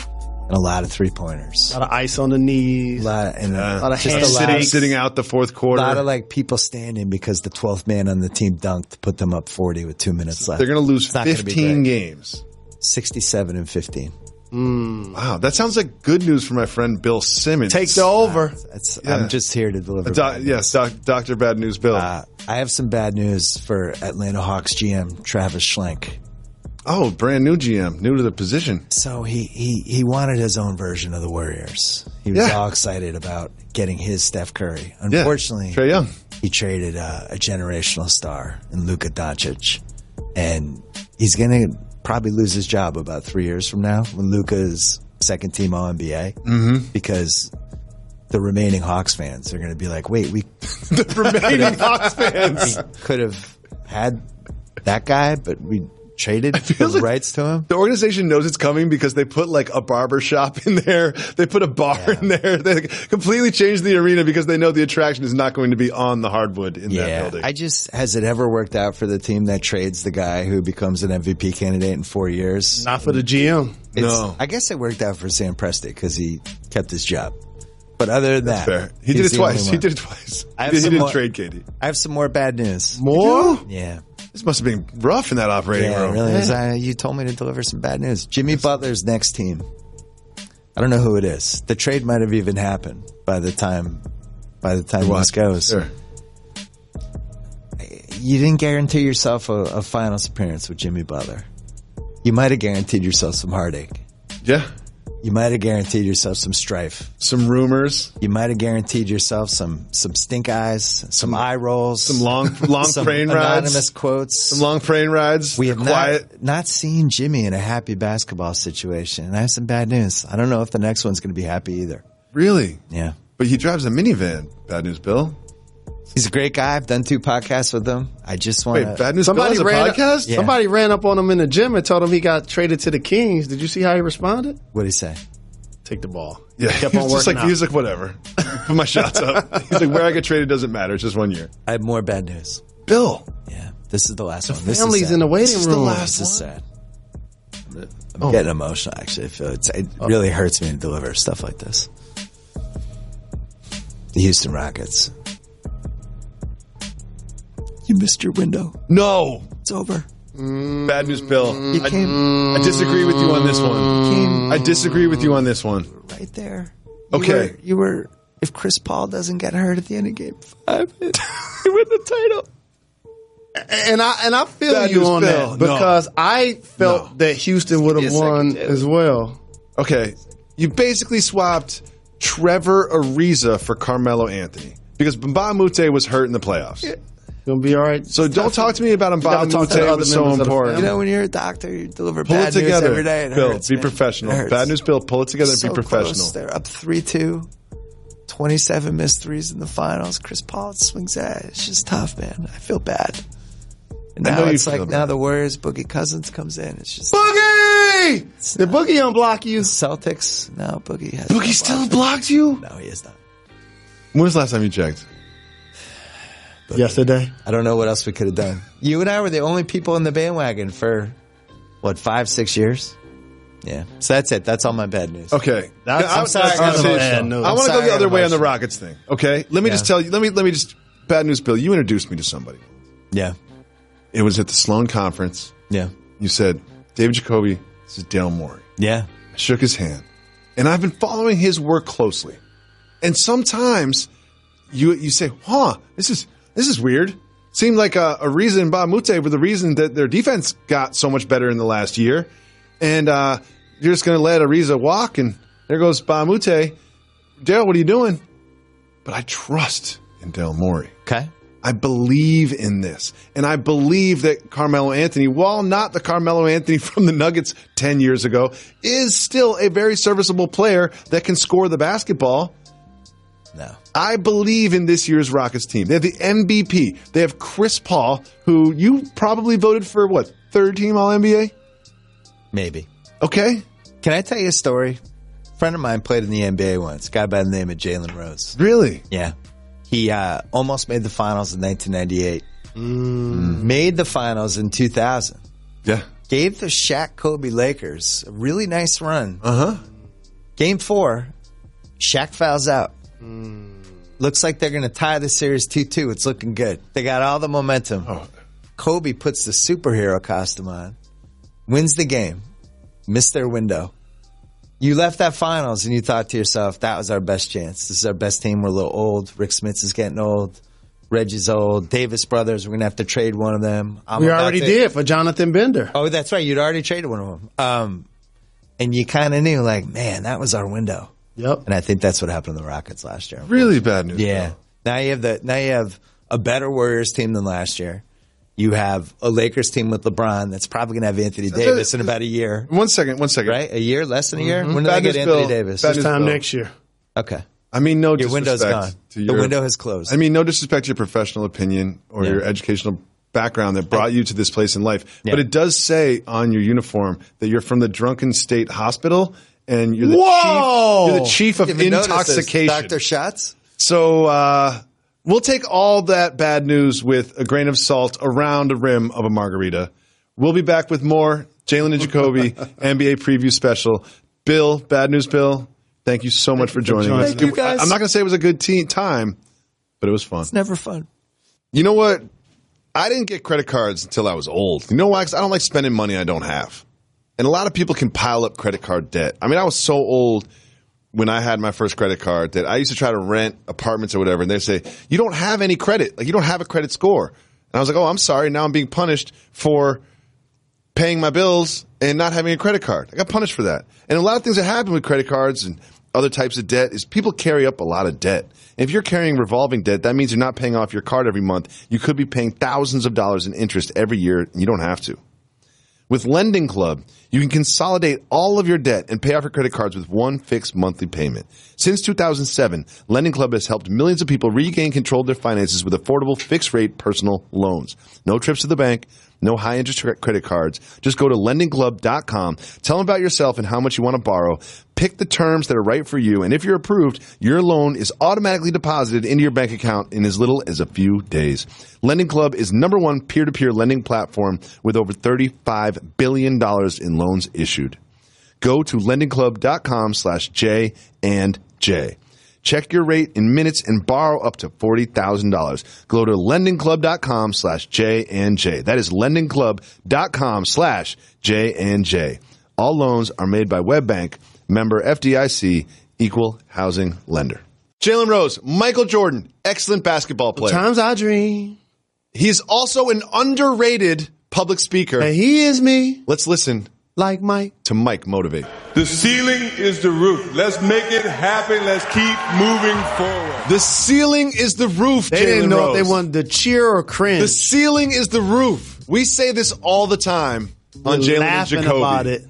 K: and a lot of three-pointers.
E: A lot of ice on the knees.
K: A lot of
E: hand
K: just
E: shakes.
D: Sitting out the fourth quarter.
K: A lot of like people standing because the 12th man on the team dunked to put them up 40 with 2 minutes left.
D: They're going to lose
K: It's not gonna be
D: 15
K: great.
D: games.
K: 67 and 15.
D: Wow, that sounds like good news for my friend Bill Simmons.
E: Take the over.
K: I'm just here to deliver.
D: Yes, Dr. Bad News Bill.
K: I have some bad news for Atlanta Hawks GM Travis Schlenk.
D: Oh, brand new GM, new to the position.
K: So he wanted his own version of the Warriors. He was all excited about getting his Steph Curry. Unfortunately,
D: Trae Young.
K: He traded a generational star in Luka Doncic, and he's going to probably lose his job about 3 years from now when Luka is second team All-NBA because the remaining Hawks fans are going to be like, wait,
D: the remaining Hawks fans
K: we could have had that guy, but we traded the
D: like
K: rights to him.
D: The organization knows it's coming because they put like a barber shop in there. They put a bar in there. They completely changed the arena because they know the attraction is not going to be on the hardwood in that building.
K: Has it ever worked out for the team that trades the guy who becomes an MVP candidate in 4 years?
E: Not for the GM.
D: No.
K: I guess it worked out for Sam Presti because he kept his job. But other than that,
D: fair. He did it twice. He did it twice. He didn't trade Katie.
K: I have some more bad news.
E: More?
K: Yeah.
D: This must have been rough in that operating room.
K: It really is. You told me to deliver some bad news. Jimmy Butler's next team. I don't know who it is. The trade might have even happened by the time this goes.
D: Sure.
K: You didn't guarantee yourself a finals appearance with Jimmy Butler. You might have guaranteed yourself some heartache.
D: Yeah.
K: You might have guaranteed yourself some strife.
D: Some rumors.
K: You might have guaranteed yourself some stink eyes, some eye rolls,
D: some long
K: some
D: plane rides,
K: anonymous quotes,
D: some long plane rides.
K: We have
D: quiet.
K: not seen Jimmy in a happy basketball situation, and I have some bad news. I don't know if the next one's going to be happy either.
D: Really?
K: Yeah.
D: But he drives a minivan. Bad news, Bill.
K: He's a great guy. I've done 2 podcasts with him. I just want
D: Wait, Bad News Bill has a podcast?
K: Yeah.
E: Somebody ran up on him in the gym and told him he got traded to the Kings. Did you see how he responded?
K: What did he say?
E: Take the ball.
D: Yeah,
E: Kept
D: he
E: on
D: was just
E: working
D: like,
E: out.
D: he was like, whatever. Put my shots up. He's like, where I get traded doesn't matter. It's just 1 year.
K: I have more bad news.
D: Bill.
K: Yeah, this is the last one.
E: Family's in the waiting room.
K: This is sad. I'm getting emotional, actually. I feel it really hurts me to deliver stuff like this. The Houston Rockets. You missed your window.
D: No.
K: It's over.
D: Bad news, Bill.
K: I
D: disagree with you on this one. I disagree with you on this one.
K: Right there.
D: Okay.
K: You were if Chris Paul doesn't get hurt at the end of Game 5, you win the title.
E: And I feel
D: Bad
E: you
D: news,
E: on
D: Bill.
E: that because I felt that Houston would have won as well.
D: Okay. You basically swapped Trevor Ariza for Carmelo Anthony because Mbah Moute was hurt in the playoffs.
E: Yeah. Gonna be all right.
D: So don't talk to me about Mbah Moute. It was so important.
K: You know, when you're a doctor, you deliver
D: Pull
K: bad
D: it together,
K: news every day. It
D: Bill.
K: hurts,
D: Be
K: man.
D: professional.
K: It hurts.
D: Bad news, Bill. Pull it together and
K: So
D: be professional.
K: close. They're up 3-2. 27 missed threes in the finals. Chris Paul swings at it. It's just tough, man. I feel bad. And
D: I
K: now
D: know you
K: it's
D: feel
K: like
D: bad.
K: now the Warriors, Boogie Cousins comes in. It's just
D: Boogie!
E: Did Boogie unblock you?
K: Celtics. No, Boogie has.
D: Boogie still blocked you?
K: No, he has not.
D: When was the last time you checked?
E: Yesterday.
K: I don't know what else we could have done. You and I were the only people in the bandwagon for, 5-6 years? Yeah. So that's it. That's all my bad news.
D: Okay.
E: I'm sorry,
D: that's
E: I got
D: conversation.
E: bad news.
D: I want to go the
K: sorry,
D: other way on the
K: emotional.
D: Rockets thing. Okay. Let me just tell you. Let me just. Bad news, Bill. You introduced me to somebody.
K: Yeah.
D: It was at the Sloan Conference.
K: Yeah.
D: You said, David Jacoby, this is Daryl Morey.
K: Yeah.
D: I shook his hand. And I've been following his work closely. And sometimes you say, this is weird. Seemed like a reason Bamute were the reason that their defense got so much better in the last year. And you're just going to let Ariza walk, and there goes Bamute. Daryl, what are you doing? But I trust in Daryl Morey.
K: Okay.
D: I believe in this. And I believe that Carmelo Anthony, while not the Carmelo Anthony from the Nuggets 10 years ago, is still a very serviceable player that can score the basketball.
K: No.
D: I believe in this year's Rockets team. They have the MVP. They have Chris Paul, who you probably voted for, what, third team All-NBA?
K: Maybe.
D: Okay.
K: Can I tell you a story? A friend of mine played in the NBA once, a guy by the name of Jalen Rose.
D: Really?
K: Yeah. He almost made the finals in 1998. Made the finals in 2000.
D: Yeah.
K: Gave the Shaq Kobe Lakers a really nice run.
D: Uh-huh.
K: Game 4, Shaq fouls out. Looks like they're going to tie the series 2-2. It's looking good. They got all the momentum. Kobe puts the superhero costume on, wins the game, missed their window. You left that finals and you thought to yourself, that was our best chance. This is our best team. We're a little old. Rick Smits is getting old. Reggie's old. Davis brothers, we're going to have to trade one of them.
E: We already did for Jonathan Bender.
K: Oh, that's right. You'd already traded one of them. And you kind of knew, like, man, that was our window.
E: Yep.
K: And I think that's what happened to the Rockets last year.
D: Really bad news.
K: Yeah. Now you have a better Warriors team than last year. You have a Lakers team with LeBron that's probably going to have Anthony Davis in about a year.
D: One second.
K: Right? A year? Less than a year? When do they get Anthony Davis?
E: This time next year.
K: Okay.
D: I mean, no
K: Your
D: disrespect.
K: window's gone. The window has closed.
D: I mean, no disrespect to your professional opinion or your educational background that brought you to this place in life. Yeah. But it does say on your uniform that you're from the Drunken State Hospital and you're the chief of intoxication.
K: Dr. Shots?
D: So we'll take all that bad news with a grain of salt around the rim of a margarita. We'll be back with more Jalen and Jacoby NBA preview special. Bill, Bad News Bill, thank you so much for joining us.
K: Thank you guys.
D: I'm not going to say it was a good time, but it was fun.
K: It's never fun.
D: You know what? I didn't get credit cards until I was old. You know why? Because I don't like spending money I don't have. And a lot of people can pile up credit card debt. I mean, I was so old when I had my first credit card that I used to try to rent apartments or whatever, and they'd say, you don't have any credit. Like, you don't have a credit score. And I was like, oh, I'm sorry. Now I'm being punished for paying my bills and not having a credit card. I got punished for that. And a lot of things that happen with credit cards and other types of debt is people carry up a lot of debt. And if you're carrying revolving debt, that means you're not paying off your card every month. You could be paying thousands of dollars in interest every year, and you don't have to. With Lending Club, you can consolidate all of your debt and pay off your credit cards with one fixed monthly payment. Since 2007, Lending Club has helped millions of people regain control of their finances with affordable fixed-rate personal loans. No trips to the bank, no high-interest credit cards. Just go to lendingclub.com, tell them about yourself and how much you want to borrow, pick the terms that are right for you, and if you're approved, your loan is automatically deposited into your bank account in as little as a few days. Lending Club is #1 peer-to-peer lending platform with over $35 billion in loans issued. Go to lendingclub.com/J&J. Check your rate in minutes and borrow up to $40,000. Go to lendingclub.com/J&J. That is lendingclub.com/J&J. All loans are made by WebBank, member FDIC, equal housing lender. Jalen Rose, Michael Jordan, excellent basketball player.
E: Times I dream.
D: He's also an underrated public speaker.
E: And he is me.
D: Let's listen.
E: Like Mike.
D: To Mike Motivate.
L: The ceiling is the roof. Let's make it happen. Let's keep moving forward.
D: The ceiling is the roof,
E: They didn't know if they wanted to cheer or cringe.
D: The ceiling is the roof. We say this all the time on Jalen and Jacoby.
E: About it.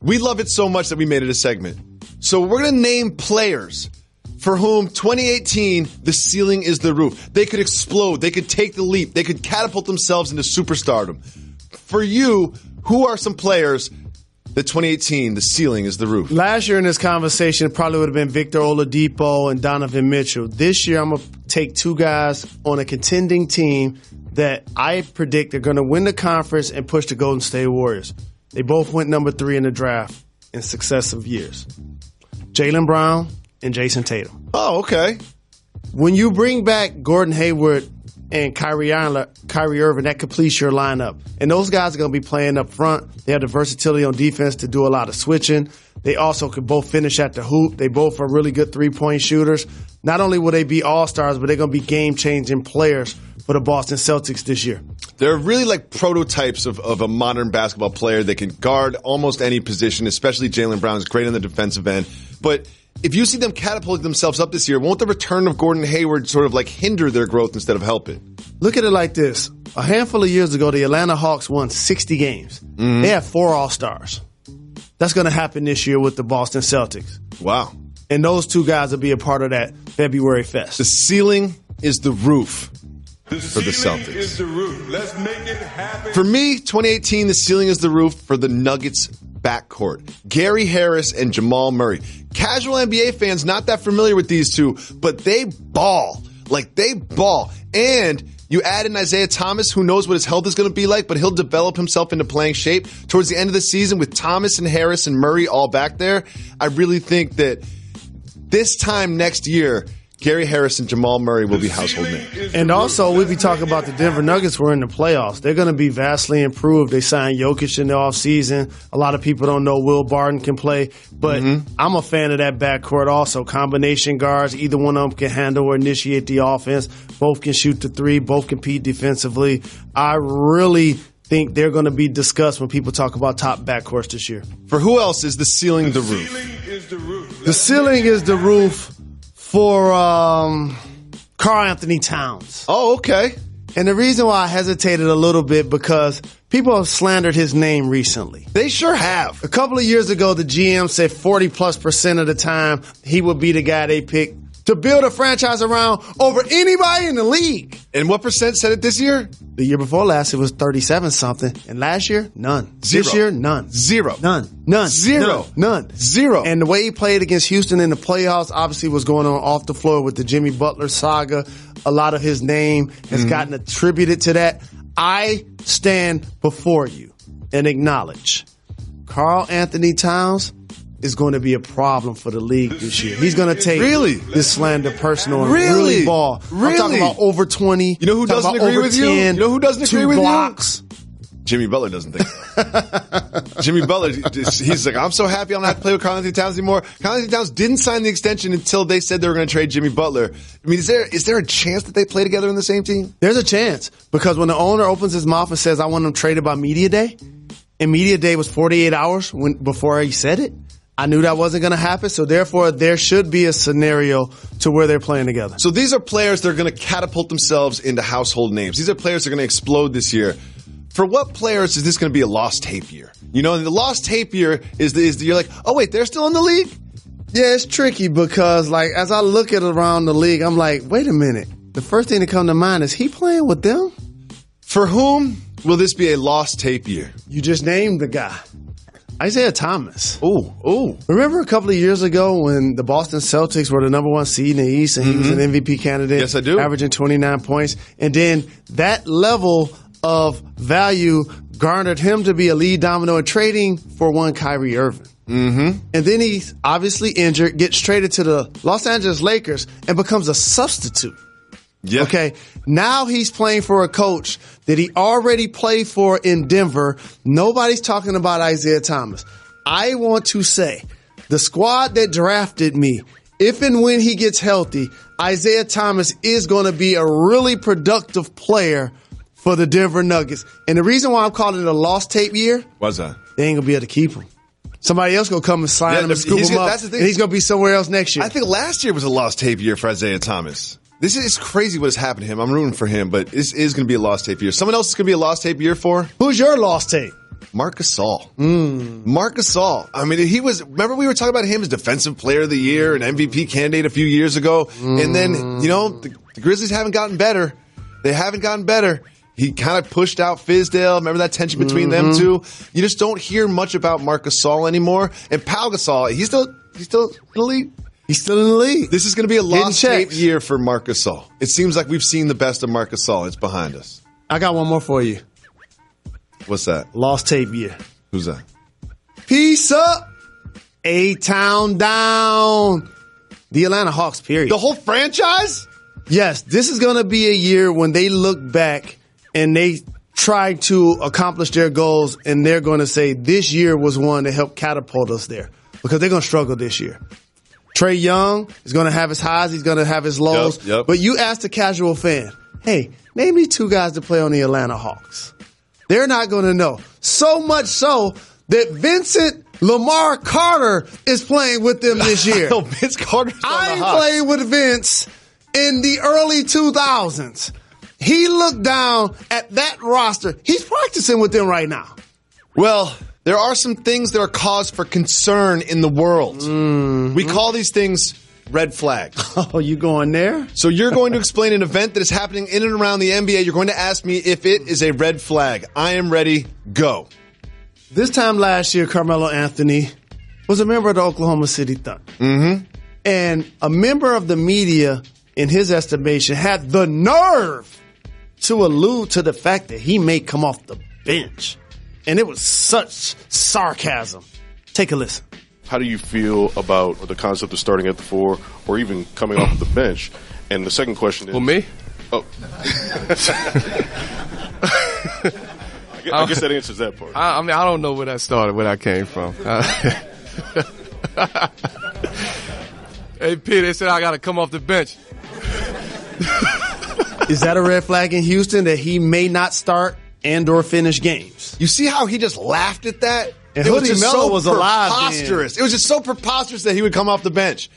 D: We love it so much that we made it a segment. So we're going to name players for whom 2018, the ceiling is the roof. They could explode. They could take the leap. They could catapult themselves into superstardom. For you, who are some players that 2018, the ceiling is the roof?
E: Last year in this conversation, it probably would have been Victor Oladipo and Donovan Mitchell. This year, I'm going to take two guys on a contending team that I predict are going to win the conference and push the Golden State Warriors. They both went #3 in the draft in successive years. Jaylen Brown and Jason Tatum.
D: Oh, okay.
E: When you bring back Gordon Hayward and Kyrie Irving, that completes your lineup. And those guys are going to be playing up front. They have the versatility on defense to do a lot of switching. They also could both finish at the hoop. They both are really good three-point shooters. Not only will they be all-stars, but they're going to be game-changing players for the Boston Celtics this year.
D: They're really like prototypes of a modern basketball player that can guard almost any position, especially Jaylen Brown is great on the defensive end. But if you see them catapult themselves up this year, won't the return of Gordon Hayward sort of like hinder their growth instead of help it?
E: Look at it like this. A handful of years ago, the Atlanta Hawks won 60 games. Mm-hmm. They had 4 All-Stars. That's going to happen this year with the Boston Celtics.
D: Wow.
E: And those 2 guys will be a part of that February Fest.
D: The ceiling is the roof for the Celtics.
L: Is the roof. Let's make it happen.
D: For me, 2018, the ceiling is the roof for the Nuggets backcourt. Gary Harris and Jamal Murray. Casual NBA fans not that familiar with these two, but they ball. Like, they ball. And you add in Isaiah Thomas, who knows what his health is going to be like, but he'll develop himself into playing shape towards the end of the season with Thomas and Harris and Murray all back there. I really think that this time next year, Gary Harris and Jamal Murray will be household names.
E: And also, we'll be talking about the Denver Nuggets who are in the playoffs. They're going to be vastly improved. They signed Jokic in the offseason. A lot of people don't know Will Barton can play, but I'm a fan of that backcourt also. Combination guards, either one of them can handle or initiate the offense. Both can shoot the three, both compete defensively. I really think they're going to be discussed when people talk about top backcourts this year.
D: For who else is the ceiling the roof?
E: The ceiling is the roof for Karl Anthony Towns.
D: Oh, okay.
E: And the reason why I hesitated a little bit because people have slandered his name recently.
D: They sure have.
E: A couple of years ago, the GM said 40+% of the time he would be the guy they picked to build a franchise around over anybody in the league.
D: And what percent said it this year?
E: The year before last, it was 37-something. And last year, none.
D: Zero.
E: This year, none.
D: Zero.
E: None. None.
D: Zero.
E: None.
D: Zero.
E: And the way he played against Houston in the playoffs obviously was going on off the floor with the Jimmy Butler saga. A lot of his name has gotten attributed to that. I stand before you and acknowledge Karl Anthony Towns is going to be a problem for the league this year. He's going to take this slander personal and really ball. I'm talking about over 20.
D: You know who doesn't agree with
E: 10,
D: you? You know who doesn't agree with
E: blocks.
D: you? Jimmy Butler doesn't think that. Jimmy Butler, he's like, I'm so happy I'm not playing with Karl Anthony Towns anymore. Karl Anthony Towns didn't sign the extension until they said they were going to trade Jimmy Butler. I mean, is there a chance that they play together in the same team?
E: There's a chance because when the owner opens his mouth and says, I want him traded by Media Day, and Media Day was 48 hours before he said it, I knew that wasn't going to happen, so therefore there should be a scenario to where they're playing together.
D: So these are players that are going to catapult themselves into household names. These are players that are going to explode this year. For what players is this going to be a lost tape year? You know, the lost tape year is you're like, oh wait, they're still in the league?
E: Yeah, it's tricky because like as I look at around the league, I'm like, wait a minute. The first thing that comes to mind is he playing with them?
D: For whom will this be a lost tape year?
E: You just named the guy. Isaiah Thomas.
D: Ooh.
E: Remember a couple of years ago when the Boston Celtics were the number 1 seed in the East and he was an MVP candidate?
D: Yes, I do.
E: Averaging 29 points. And then that level of value garnered him to be a lead domino in trading for one Kyrie Irving. And then he's obviously injured, gets traded to the Los Angeles Lakers and becomes a substitute.
D: Yeah.
E: Okay. Now he's playing for a coach that he already played for in Denver. Nobody's talking about Isaiah Thomas. I want to say the squad that drafted me, if and when he gets healthy, Isaiah Thomas is going to be a really productive player for the Denver Nuggets. And the reason why I'm calling it a lost tape year,
D: what's that?
E: They ain't going to be able to keep him. Somebody else going to come and sign him and scoop him up, and he's going to be somewhere else next year.
D: I think last year was a lost tape year for Isaiah Thomas. This is crazy what has happened to him. I'm rooting for him, but this is going to be a lost tape year. Someone else is going to be a lost tape year for?
E: Who's your lost tape?
D: Marc Gasol. Marc Gasol. I mean, remember we were talking about him as Defensive Player of the Year, an MVP candidate a few years ago. And then, the Grizzlies haven't gotten better. They haven't gotten better. He kind of pushed out Fizdale. Remember that tension between them two? You just don't hear much about Marc Gasol anymore. And Pau Gasol, he's still in the league.
E: He's still in the league.
D: This is going to be a lost tape year for Marc Gasol. It seems like we've seen the best of Marc Gasol. It's behind us.
E: I got one more for you.
D: What's that?
E: Lost tape year.
D: Who's that?
E: Peace up. A-Town down. The Atlanta Hawks, period.
D: The whole franchise?
E: Yes, this is going to be a year when they look back and they try to accomplish their goals, and they're going to say this year was one that helped catapult us there, because they're going to struggle this year. Trae Young is going to have his highs, he's going to have his lows.
D: Yep.
E: But you ask the casual fan, hey, name me 2 guys to play on the Atlanta Hawks. They're not going to know. So much so that Vincent Lamar Carter is playing with them this year.
D: No, Vince Carter's on
E: I
D: the
E: ain't
D: Hawks.
E: played with Vince in the early 2000s. He looked down at that roster. He's practicing with them right now.
D: Well, there are some things that are cause for concern in the world. Mm-hmm. We call these things red flags.
E: Oh, you going there?
D: So you're going to explain an event that is happening in and around the NBA. You're going to ask me if it is a red flag. I am ready. Go.
E: This time last year, Carmelo Anthony was a member of the Oklahoma City Thunder.
D: Mm-hmm.
E: And a member of the media, in his estimation, had the nerve to allude to the fact that he may come off the bench. And it was such sarcasm. Take a listen.
M: How do you feel about the concept of starting at the 4 or even coming off the bench? And the second question is...
N: Well, me?
M: Oh. I guess that answers that part.
N: I mean, I don't know where that started, where that came from. Hey, Pete, they said I got to come off the bench.
E: Is that a red flag in Houston that he may not start and or finish games?
D: You see how he just laughed at that?
E: And
D: it was
E: Hoodie
D: just
E: Melo
D: so
E: was alive
D: preposterous. It was just so preposterous that he would come off the bench.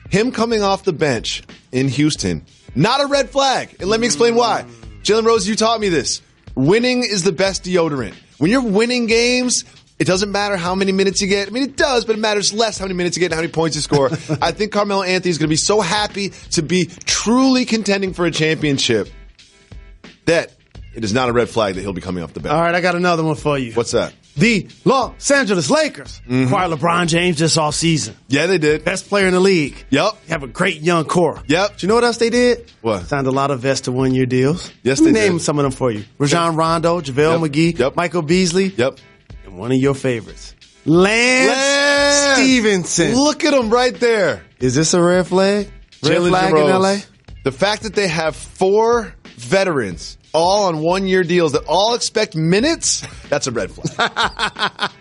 D: Him coming off the bench in Houston, not a red flag. And let me explain why. Jalen Rose, you taught me this. Winning is the best deodorant. When you're winning games, it doesn't matter how many minutes you get. I mean, it does, but it matters less how many minutes you get and how many points you score. I think Carmelo Anthony is going to be so happy to be truly contending for a championship that it is not a red flag that he'll be coming off the bench.
E: All right, I got another one for you.
D: What's that?
E: The Los Angeles Lakers acquired LeBron James this offseason.
D: Yeah, they did.
E: Best player in the league.
D: Yep.
E: Have a great young core.
D: Yep.
E: Do you know what else they did?
D: What?
E: Signed a lot of vets to 1-year deals.
D: Yes,
E: Let me
D: they
E: name
D: did.
E: some of them for you. Rajon Rondo, JaVale McGee, Michael Beasley.
D: Yep.
E: And one of your favorites, Lance Stevenson.
D: Look at him right there.
E: Is this a red flag? Red flag in LA?
D: The fact that they have 4 veterans all on 1-year deals that all expect minutes, that's a red flag.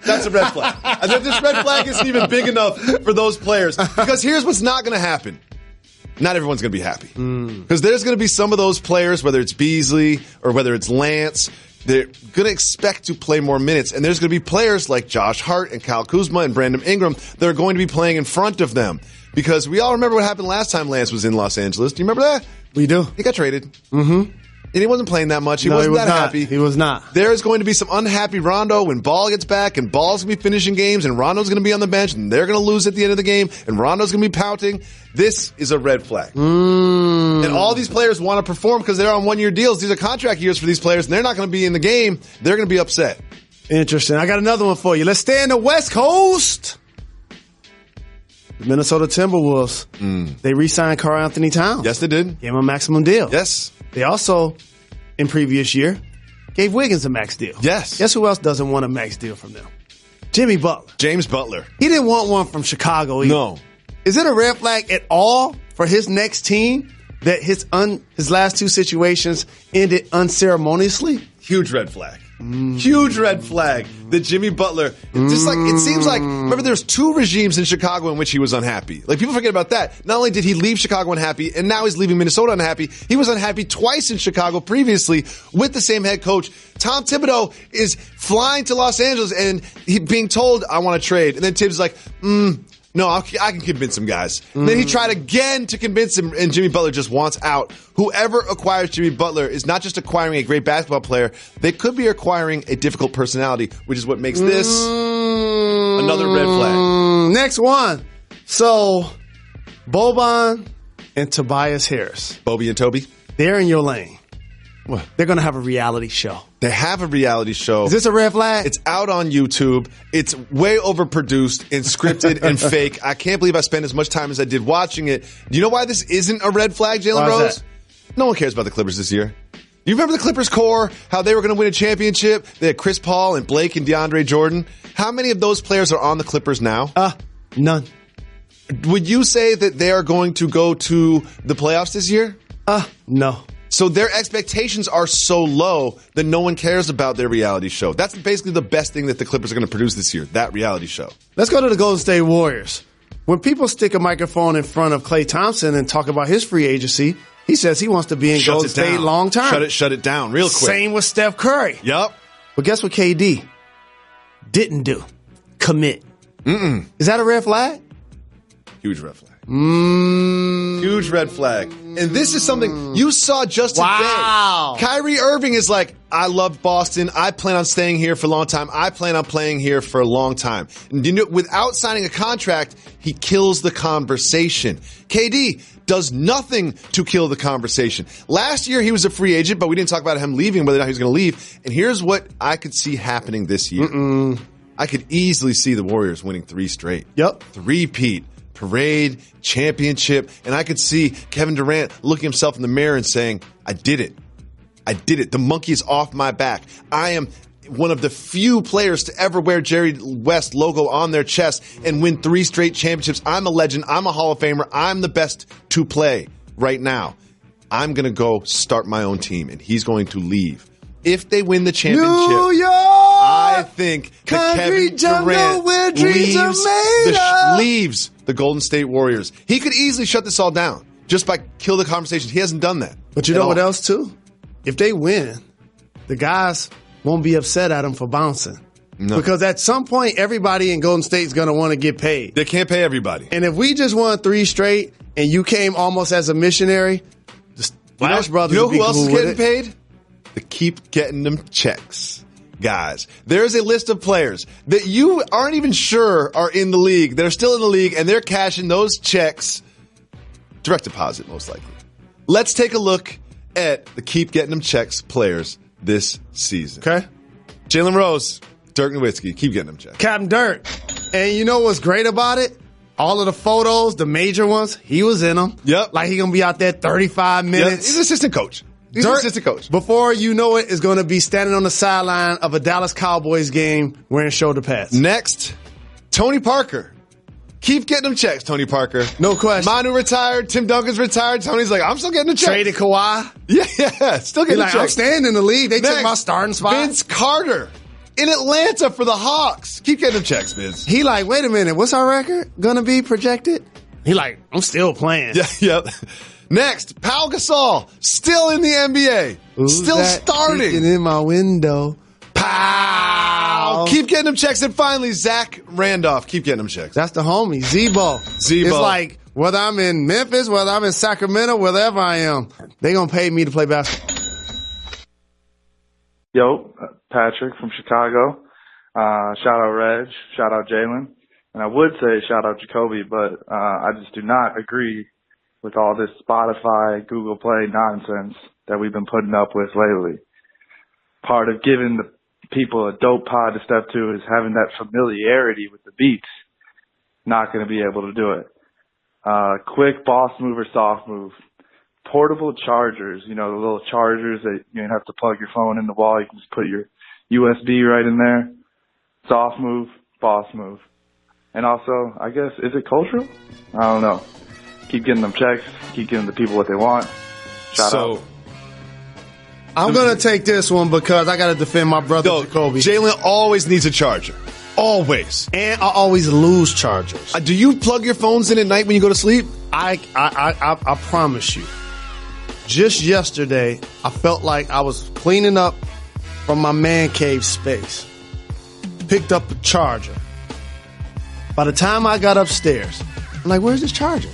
D: That's a red flag. I think this red flag isn't even big enough for those players. Because here's what's not going to happen. Not everyone's going to be happy. Because there's going to be some of those players, whether it's Beasley or whether it's Lance, they're going to expect to play more minutes. And there's going to be players like Josh Hart and Kyle Kuzma and Brandon Ingram that are going to be playing in front of them. Because we all remember what happened last time Lance was in Los Angeles. Do you remember that?
E: We do.
D: He got traded. Mm-hmm. And he wasn't playing that much. He wasn't that happy.
E: He was not.
D: There's going to be some unhappy Rondo when Ball gets back, and Ball's going to be finishing games, and Rondo's going to be on the bench, and they're going to lose at the end of the game, and Rondo's going to be pouting. This is a red flag. And all these players want to perform because they're on 1-year deals. These are contract years for these players, and they're not going to be in the game. They're going to be upset.
E: Interesting. I got another one for you. Let's stay in the West Coast. The Minnesota Timberwolves, they re-signed Karl Anthony Towns.
D: Yes, they did.
E: Gave him a maximum deal.
D: Yes.
E: They also, in previous year, gave Wiggins a max deal.
D: Yes.
E: Guess who else doesn't want a max deal from them? Jimmy Butler.
D: James Butler.
E: He didn't want one from Chicago either.
D: No.
E: Is it a red flag at all for his next team that his last 2 situations ended unceremoniously?
D: Huge red flag. Huge red flag that Jimmy Butler, just like, it seems like, remember there's 2 regimes in Chicago in which he was unhappy. Like, people forget about that. Not only did he leave Chicago unhappy, and now he's leaving Minnesota unhappy, he was unhappy twice in Chicago previously with the same head coach. Tom Thibodeau is flying to Los Angeles and he being told, I want to trade. And then Tibbs is like, no, I can convince some guys. Then he tried again to convince him, and Jimmy Butler just wants out. Whoever acquires Jimmy Butler is not just acquiring a great basketball player, they could be acquiring a difficult personality, which is what makes this another red flag.
E: Next one. So, Boban and Tobias Harris.
D: Bobby and Toby?
E: They're in your lane.
D: What?
E: They're going to have a reality show.
D: They have a reality show.
E: Is this a red flag?
D: It's out on YouTube. It's way overproduced and scripted and fake. I can't believe I spent as much time as I did watching it. Do you know why this isn't a red flag, Jalen Rose?
E: That?
D: No one cares about the Clippers this year. You remember the Clippers core? How they were going to win a championship? They had Chris Paul and Blake and DeAndre Jordan. How many of those players are on the Clippers now?
E: None.
D: Would you say that they are going to go to the playoffs this year?
E: No.
D: So their expectations are so low that no one cares about their reality show. That's basically the best thing that the Clippers are going to produce this year, that reality show.
E: Let's go to the Golden State Warriors. When people stick a microphone in front of Klay Thompson and talk about his free agency, he says he wants to be in Golden State long term.
D: Shut it down real quick.
E: Same with Steph Curry.
D: Yep.
E: But guess what KD didn't do? Commit. Is that a red flag?
D: Huge red flag. Huge red flag. And this is something you saw just today.
E: Wow.
D: Kyrie Irving is like, I love Boston. I plan on staying here for a long time. I plan on playing here for a long time. And without signing a contract, he kills the conversation. KD does nothing to kill the conversation. Last year, he was a free agent, but we didn't talk about him leaving, whether or not he was going to leave. And here's what I could see happening this year. I could easily see the Warriors winning 3 straight.
E: Yep.
D: 3-peat. Parade, championship, and I could see Kevin Durant looking himself in the mirror and saying, I did it. I did it. The monkey is off my back. I am one of the few players to ever wear Jerry West logo on their chest and win 3 straight championships. I'm a legend. I'm a Hall of Famer. I'm the best to play right now. I'm going to go start my own team, and he's going to leave. If they win the championship,
E: New York!
D: I think that Kevin Durant leaves the Golden State Warriors. He could easily shut this all down just by kill the conversation. He hasn't done that.
E: But you know what else, too? If they win, the guys won't be upset at him for bouncing.
D: No.
E: Because at some point, everybody in Golden State is going to want to get paid.
D: They can't pay everybody.
E: And if we just won 3 straight and you came almost as a missionary, the Splash Brothers
D: you know
E: would be
D: who else
E: cool
D: is
E: with
D: getting
E: it.
D: paid? To keep getting them checks. Guys, there's a list of players that you aren't even sure are in the league. They're still in the league, and they're cashing those checks. Direct deposit, most likely. Let's take a look at the keep getting them checks players this season.
E: Okay.
D: Jalen Rose, Dirk Nowitzki, keep getting them checks.
E: Captain Dirk. And you know what's great about it? All of the photos, the major ones, he was in them.
D: Yep.
E: Like he going to be out there 35 minutes.
D: Yep. He's an assistant coach. He's an assistant coach.
E: Before you know it, is going to be standing on the sideline of a Dallas Cowboys game wearing shoulder pads.
D: Next, Tony Parker. Keep getting them checks, Tony Parker.
E: No question.
D: Manu retired. Tim Duncan's retired. Tony's like, I'm still getting the checks.
E: Traded Kawhi.
D: Yeah. Still getting the checks.
E: I'm staying in the league. They took my starting spot.
D: Vince Carter in Atlanta for the Hawks. Keep getting them checks, Vince.
E: He like, wait a minute. What's our record going to be projected? He like, I'm still playing.
D: Yep. Next, Pau Gasol, still in the NBA.
E: Who's
D: still
E: that
D: starting.
E: peeking in my window.
D: Pow! Keep getting them checks. And finally, Zach Randolph. Keep getting them checks.
E: That's the homie, Zebo. It's like, whether I'm in Memphis, whether I'm in Sacramento, wherever I am, they going to pay me to play basketball.
O: Yo, Patrick from Chicago. Shout out Reg. Shout out Jalen. And I would say shout out Jacoby, but I just do not agree with all this Spotify, Google Play nonsense that we've been putting up with lately. Part of giving the people a dope pod to step to is having that familiarity with the beats. Not going to be able to do it. Quick boss move or soft move. Portable chargers, you know, the little chargers that you don't have to plug your phone in the wall. You can just put your USB right in there. Soft move, boss move. And also, I guess, is it cultural? I don't know. Keep getting them checks. Keep giving the people what they want. Shout out.
E: I'm going to take this one because I got to defend my brother, Jacoby.
D: Jalen always needs a charger. Always.
E: And I always lose chargers.
D: Do you plug your phones in at night when you go to sleep?
E: I promise you. Just yesterday, I felt like I was cleaning up from my man cave space. Picked up a charger. By the time I got upstairs, I'm like, where's this charger?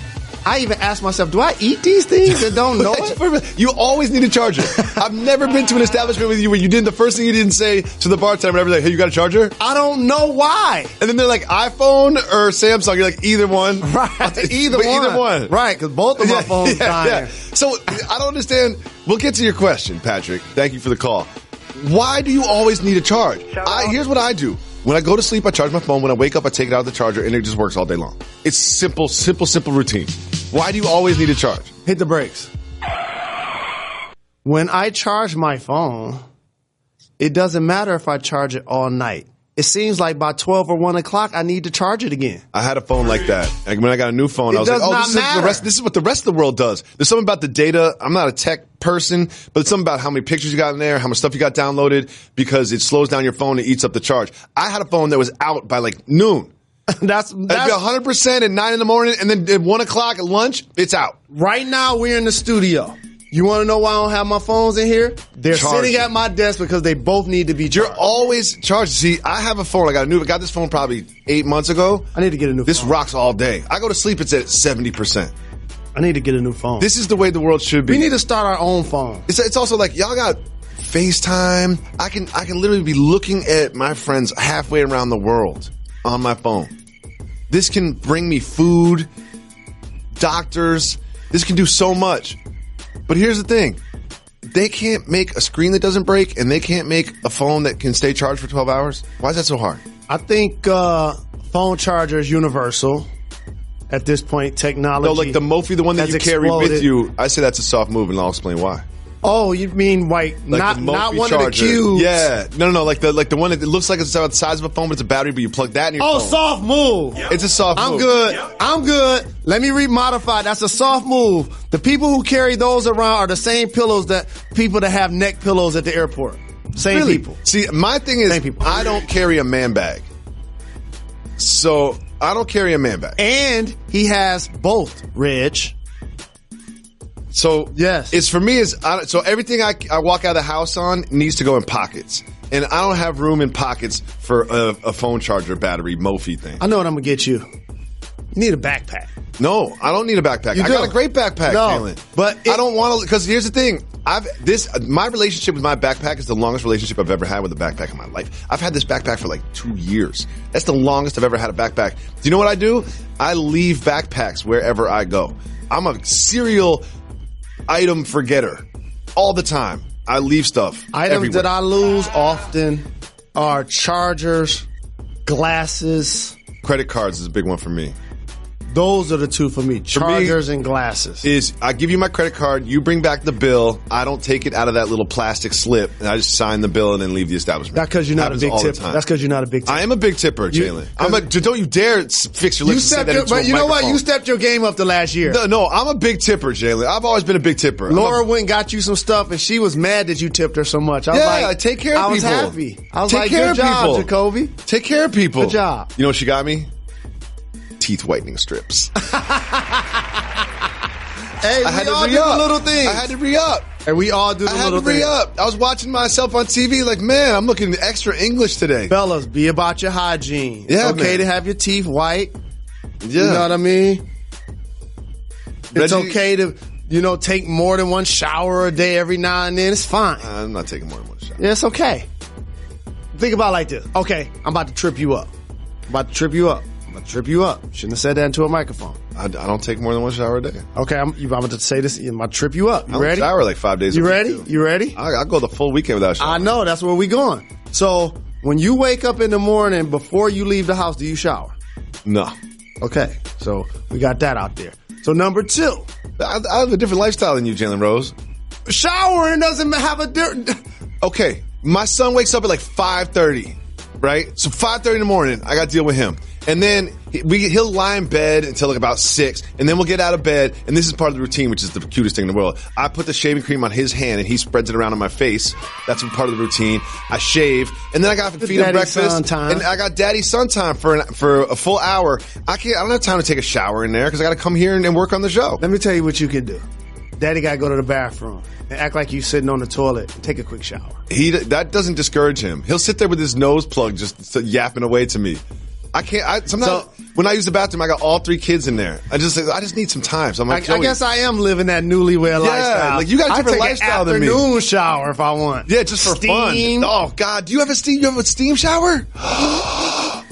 E: I even asked myself, do I eat these things and don't know it?
D: You always need a charger. I've never been to an establishment with you where you didn't, the first thing you didn't say to the bartender, like, hey, you got a charger?
E: I don't know why.
D: And then they're like, iPhone or Samsung? You're like, either one.
E: Right.
D: Either one.
E: Right, because both of my phones dying.
D: Yeah. So I don't understand. We'll get to your question, Patrick. Thank you for the call. Why do you always need a charge? Here's what I do. When I go to sleep, I charge my phone. When I wake up, I take it out of the charger, and it just works all day long. It's simple routine. Why do you always need a charge?
E: Hit the brakes. When I charge my phone, it doesn't matter if I charge it all night. it seems like by 12 or 1 o'clock, I need to charge it again.
D: I had a phone like that. Like when I got a new phone, I was like, this is what the rest of the world does. There's something about the data. I'm not a tech person, but it's something about how many pictures you got in there, how much stuff you got downloaded, because it slows down your phone and eats up the charge. I had a phone that was out by like noon.
E: That's
D: 100% at 9 in the morning, and then at 1 o'clock at lunch, it's out.
E: Right now, we're in the studio. You want to know why I don't have my phones in here? They're sitting at my desk because they both need to be charged.
D: You're always charged. See, I have a phone. I got this phone probably 8 months ago.
E: I need to get a new phone.
D: This rocks all day. I go to sleep, it's at 70%.
E: I need to get a new phone.
D: This is the way the world should be.
E: We need to start our own phone.
D: It's also like, y'all got FaceTime. I can literally be looking at my friends halfway around the world on my phone. This can bring me food, doctors. This can do so much. But here's the thing. They can't make a screen that doesn't break, and they can't make a phone that can stay charged for 12 hours? Why is that so hard?
E: I think phone charger is universal at this point. Technology.
D: No, like the Mophie, the one that you carry
E: exploded.
D: with you, I say that's a soft move, and I'll explain why.
E: Oh, you mean not one
D: charger.
E: of the cubes?
D: Yeah, no, like the one that it looks like it's about the size of a phone, but it's a battery, but you plug that in your phone.
E: Soft move.
D: It's a soft move.
E: I'm good. Let me remodify. That's a soft move. The people who carry those around are the same pillows that people that have neck pillows at the airport. Same people.
D: See, my thing is, I don't carry a man bag. So I don't carry a man bag.
E: And he has both, Reg.
D: So
E: yes,
D: it's for me so everything I walk out of the house on needs to go in pockets, and I don't have room in pockets for a phone charger battery Mophie thing.
E: I know what I'm gonna get you. You need a backpack.
D: No, I don't need a backpack. I got a great backpack, Jalen.
E: But
D: I don't want to, because here's the thing. My relationship with my backpack is the longest relationship I've ever had with a backpack in my life. I've had this backpack for like 2 years. That's the longest I've ever had a backpack. Do you know what I do? I leave backpacks wherever I go. I'm a serial item forgetter all the time. I leave stuff
E: Items
D: everywhere.
E: that I lose often are chargers, glasses.
D: Credit cards is a big one for me.
E: Those are the two for me. Chargers and glasses.
D: Is I give you my credit card, you bring back the bill, I don't take it out of that little plastic slip, and I just sign the bill and then leave the establishment.
E: That's because you're not a big tipper. That's because you're not a big tipper.
D: I am a big tipper, Jalen. Don't you dare fix your lips and say that into a
E: But you know what?
D: microphone.
E: You stepped your game up the last year.
D: No, I'm a big tipper, Jalen. I've always been a big tipper.
E: Laura went and got you some stuff, and she was mad that you tipped her so much.
D: I take care of people.
E: I was happy. I was
D: take
E: like,
D: care
E: good
D: of
E: job,
D: people.
E: Jacoby.
D: Take care of people.
E: Good job.
D: You know what she got me? Teeth whitening strips.
E: Hey, we all do the little things.
D: I had to re-up.
E: And we all do the little things.
D: I had to re-up. I was watching myself on TV like, man, I'm looking extra English today.
E: Fellas, be about your hygiene.
D: Yeah,
E: it's okay to have your teeth white. Yeah. You know what I mean? It's okay to, take more than one shower a day every now and then. It's fine.
D: I'm not taking more than one shower.
E: Yeah, it's okay. Think about it like this. Okay, I'm about to trip you up. Shouldn't have said that into a microphone.
D: I don't take more than one shower a day.
E: Okay, I'm about to say this. I'm about to trip you up. You ready?
D: I shower like 5 days a week.
E: You ready?
D: I'll go the full weekend without showering.
E: I know. That's where we going. So when you wake up in the morning, before you leave the house, do you shower?
D: No.
E: Okay, so we got that out there. So number 2.
D: I have a different lifestyle than you, Jalen Rose.
E: Showering doesn't have a different...
D: Okay, my son wakes up at like 5:30, right? So 5:30 in the morning, I got to deal with him. And then he'll lie in bed until like about 6, and then we'll get out of bed, and this is part of the routine, which is the cutest thing in the world. I put the shaving cream on his hand, and he spreads it around on my face. That's part of the routine. I shave, and then I got to feed him breakfast, and I got daddy-son time for a full hour. I don't have time to take a shower in there because I got to come here and work on the show.
E: Let me tell you what you can do. Daddy got to go to the bathroom and act like you sitting on the toilet and take a quick shower. That
D: doesn't discourage him. He'll sit there with his nose plugged, just yapping away to me. I can't. Sometimes when I use the bathroom, I got all 3 kids in there. I just need some time. So I'm like,
E: I guess I am living that newlywed lifestyle.
D: Like you got a different lifestyle than me.
E: Afternoon shower if I want.
D: Yeah, just for
E: steam.
D: Fun. Oh God, do you have a steam shower? I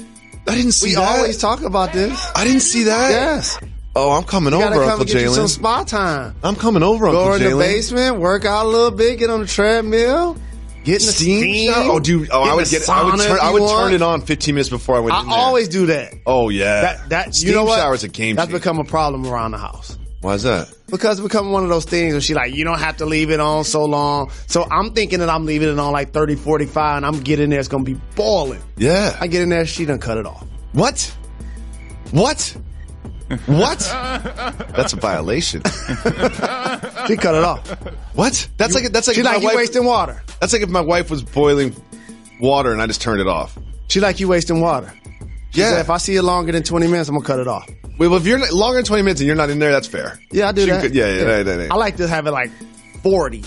D: didn't see that.
E: We always talk about this.
D: I didn't see that.
E: Yes.
D: Oh, I'm coming over, Uncle Jalen.
E: Get you some spa time.
D: I'm coming over, Uncle Jalen.
E: Go in the basement, work out a little bit, get on the treadmill. Get in the steam shower?
D: I would turn it on 15 minutes before I went in there.
E: I always do that.
D: Oh yeah.
E: Steam
D: shower is a game changer.
E: That's become a problem around the house.
D: Why is that?
E: because it's becoming one of those things where she like, you don't have to leave it on so long. So I'm thinking that I'm leaving it on like 30, 45, and I'm getting there. It's going to be boiling.
D: Yeah.
E: I get in there, she done cut it off.
D: What? That's a violation.
E: She cut it off.
D: What? That's like
E: she like you wasting water.
D: That's like if my wife was boiling water and I just turned it off.
E: She like you wasting water. She said, if I see it longer than 20 minutes, I'm going to cut it off.
D: Wait, well, if you're longer than 20 minutes and you're not in there, that's fair.
E: Yeah, I do that.
D: Yeah.
E: I like to have it like 40.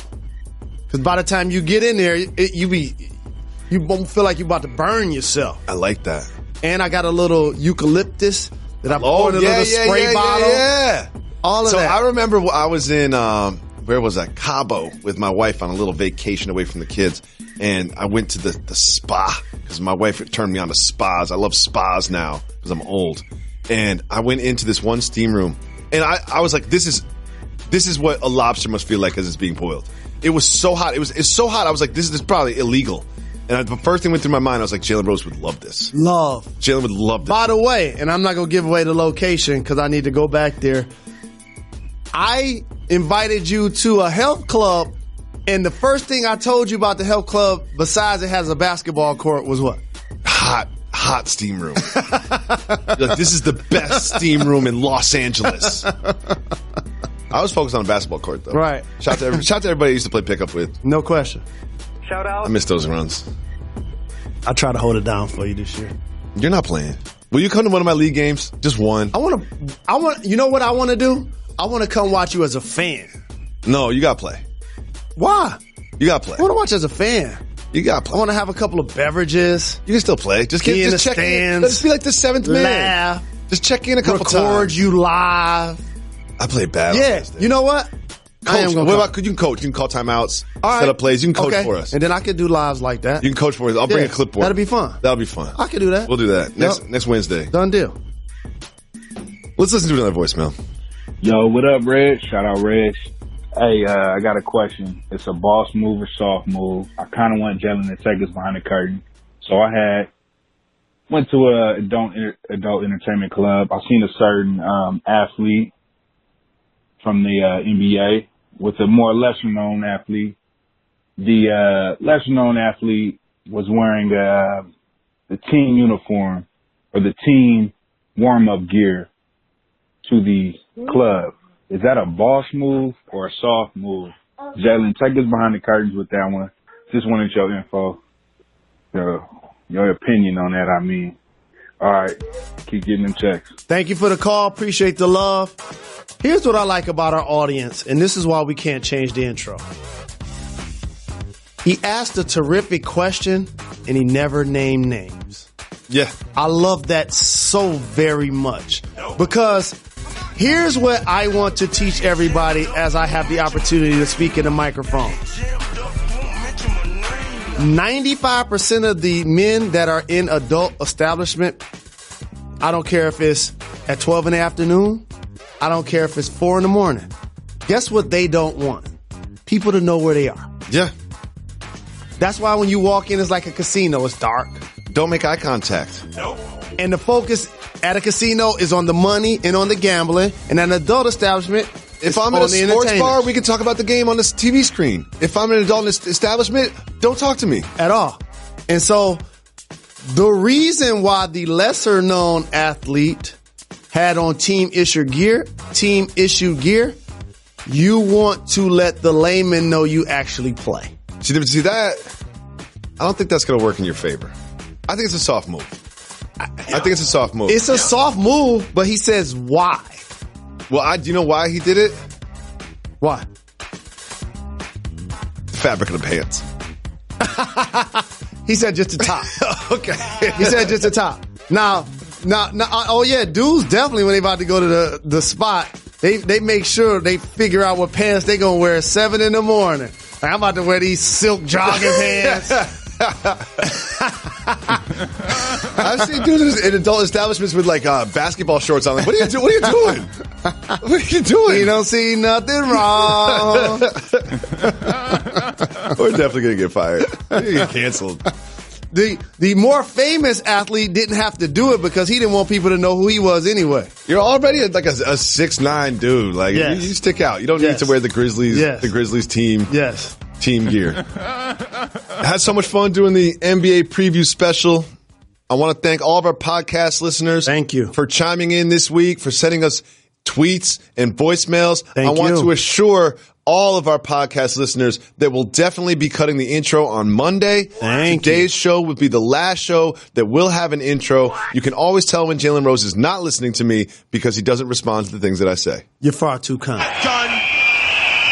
E: Because by the time you get in there, you won't feel like you're about to burn yourself.
D: I like that.
E: And I got a little eucalyptus that I poured in a little spray bottle.
D: Yeah.
E: All of that.
D: So I remember I was in, where was I? Cabo with my wife on a little vacation away from the kids. And I went to the spa because my wife turned me on to spas. I love spas now because I'm old. And I went into this one steam room and I was like, this is what a lobster must feel like as it's being boiled. It was so hot. It's so hot. I was like, this is probably illegal. And the first thing went through my mind, I was like, Jalen Rose would love this. Jalen would love this.
E: By the way, and I'm not going to give away the location because I need to go back there. I invited you to a health club, and the first thing I told you about the health club, besides it has a basketball court, was what?
D: Hot steam room. Like, this is the best steam room in Los Angeles. I was focused on a basketball court, though.
E: Right.
D: Shout to everybody I used to play pickup with.
E: No question.
F: Shout out.
D: I miss those runs.
E: I try to hold it down for you this year.
D: You're not playing. Will you come to one of my league games? Just one.
E: You know what I want to do? I want to come watch you as a fan.
D: No, you got to play.
E: Why?
D: You got to play.
E: I want to watch as a fan.
D: You got to play.
E: I want to have a couple of beverages.
D: You can still play. Just
E: be in the
D: check
E: stands.
D: In. Let's be like the seventh man.
E: Laugh.
D: Just check in a couple times.
E: Record you live.
D: I play bad.
E: Yeah. You know what?
D: Coach. What about, you can coach. You can call timeouts. Set up plays. You can coach for us.
E: And then I could do lives like that.
D: You can coach for us. I'll bring a clipboard.
E: That'll be fun.
D: That'll be fun.
E: I can do that.
D: We'll do that. Next Wednesday.
E: Done deal.
D: Let's listen to another voicemail.
P: Yo, what up, Reg? Shout out, Reg. Hey, I got a question. It's a boss move or soft move. I kind of want Jalen to take us behind the curtain. So I went to a adult entertainment club. I seen a certain athlete from the NBA with a more lesser known athlete. The lesser known athlete was wearing the team uniform or the team warm up gear to the club. Is that a boss move or a soft move? Jalen, take us behind the curtains with that one. Just wanted your info, your opinion on that, I mean. All right, keep getting them checks.
E: Thank you for the call. Appreciate the love. Here's what I like about our audience, and this is why we can't change the intro. He asked a terrific question, and he never named names.
D: Yeah.
E: I love that so very much because here's what I want to teach everybody as I have the opportunity to speak in the microphone. 95% of the men that are in adult establishment, I don't care if it's at 12 in the afternoon, I don't care if it's 4 in the morning. Guess what they don't want? People to know where they are.
D: Yeah.
E: That's why when you walk in, it's like a casino. It's dark.
D: Don't make eye contact.
E: Nope. And the focus at a casino is on the money and on the gambling. And at an adult establishment,
D: if I'm at a sports bar, we can talk about the game on this TV screen. If I'm in an adult establishment, don't talk to me.
E: At all. And so the reason why the lesser known athlete had on team issued gear, you want to let the layman know you actually play.
D: See that? I don't think that's going to work in your favor. I think it's a soft move. I think it's a soft move.
E: It's a soft move, but he says why.
D: Well, do you know why he did it?
E: Why?
D: The fabric of the pants.
E: He said just the top.
D: Okay.
E: He said just the top. Now, oh yeah, dudes definitely when they about to go to the spot, they make sure they figure out what pants they gonna wear at 7 in the morning. Like, I'm about to wear these silk jogging pants.
D: I've seen dudes in adult establishments with like basketball shorts on. Like, what are you doing? What are you doing?
E: You don't see nothing wrong.
D: We're definitely gonna get fired. We're gonna get canceled.
E: the more famous athlete didn't have to do it because he didn't want people to know who he was anyway.
D: You're already like a 6'9" dude. Like
E: Yes.
D: you stick out. You don't need to wear the Grizzlies team team gear. I had so much fun doing the NBA preview special. I want to thank all of our podcast listeners.
E: Thank you
D: for chiming in this week, for sending us tweets and voicemails. I want
E: you.
D: to assure all of our podcast listeners that we'll definitely be cutting the intro on Monday. Today's show will be the last show that will have an intro. You can always tell when Jalen Rose is not listening to me because he doesn't respond to the things that I say.
E: You're far too kind.
L: Done.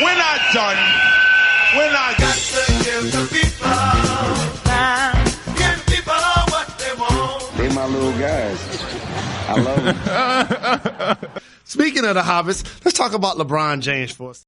L: We're not done. We're not got to give the people now. Give people what they want.
G: They my little guys. I love them.
E: Speaking of the Hobbits, let's talk about LeBron James for a second.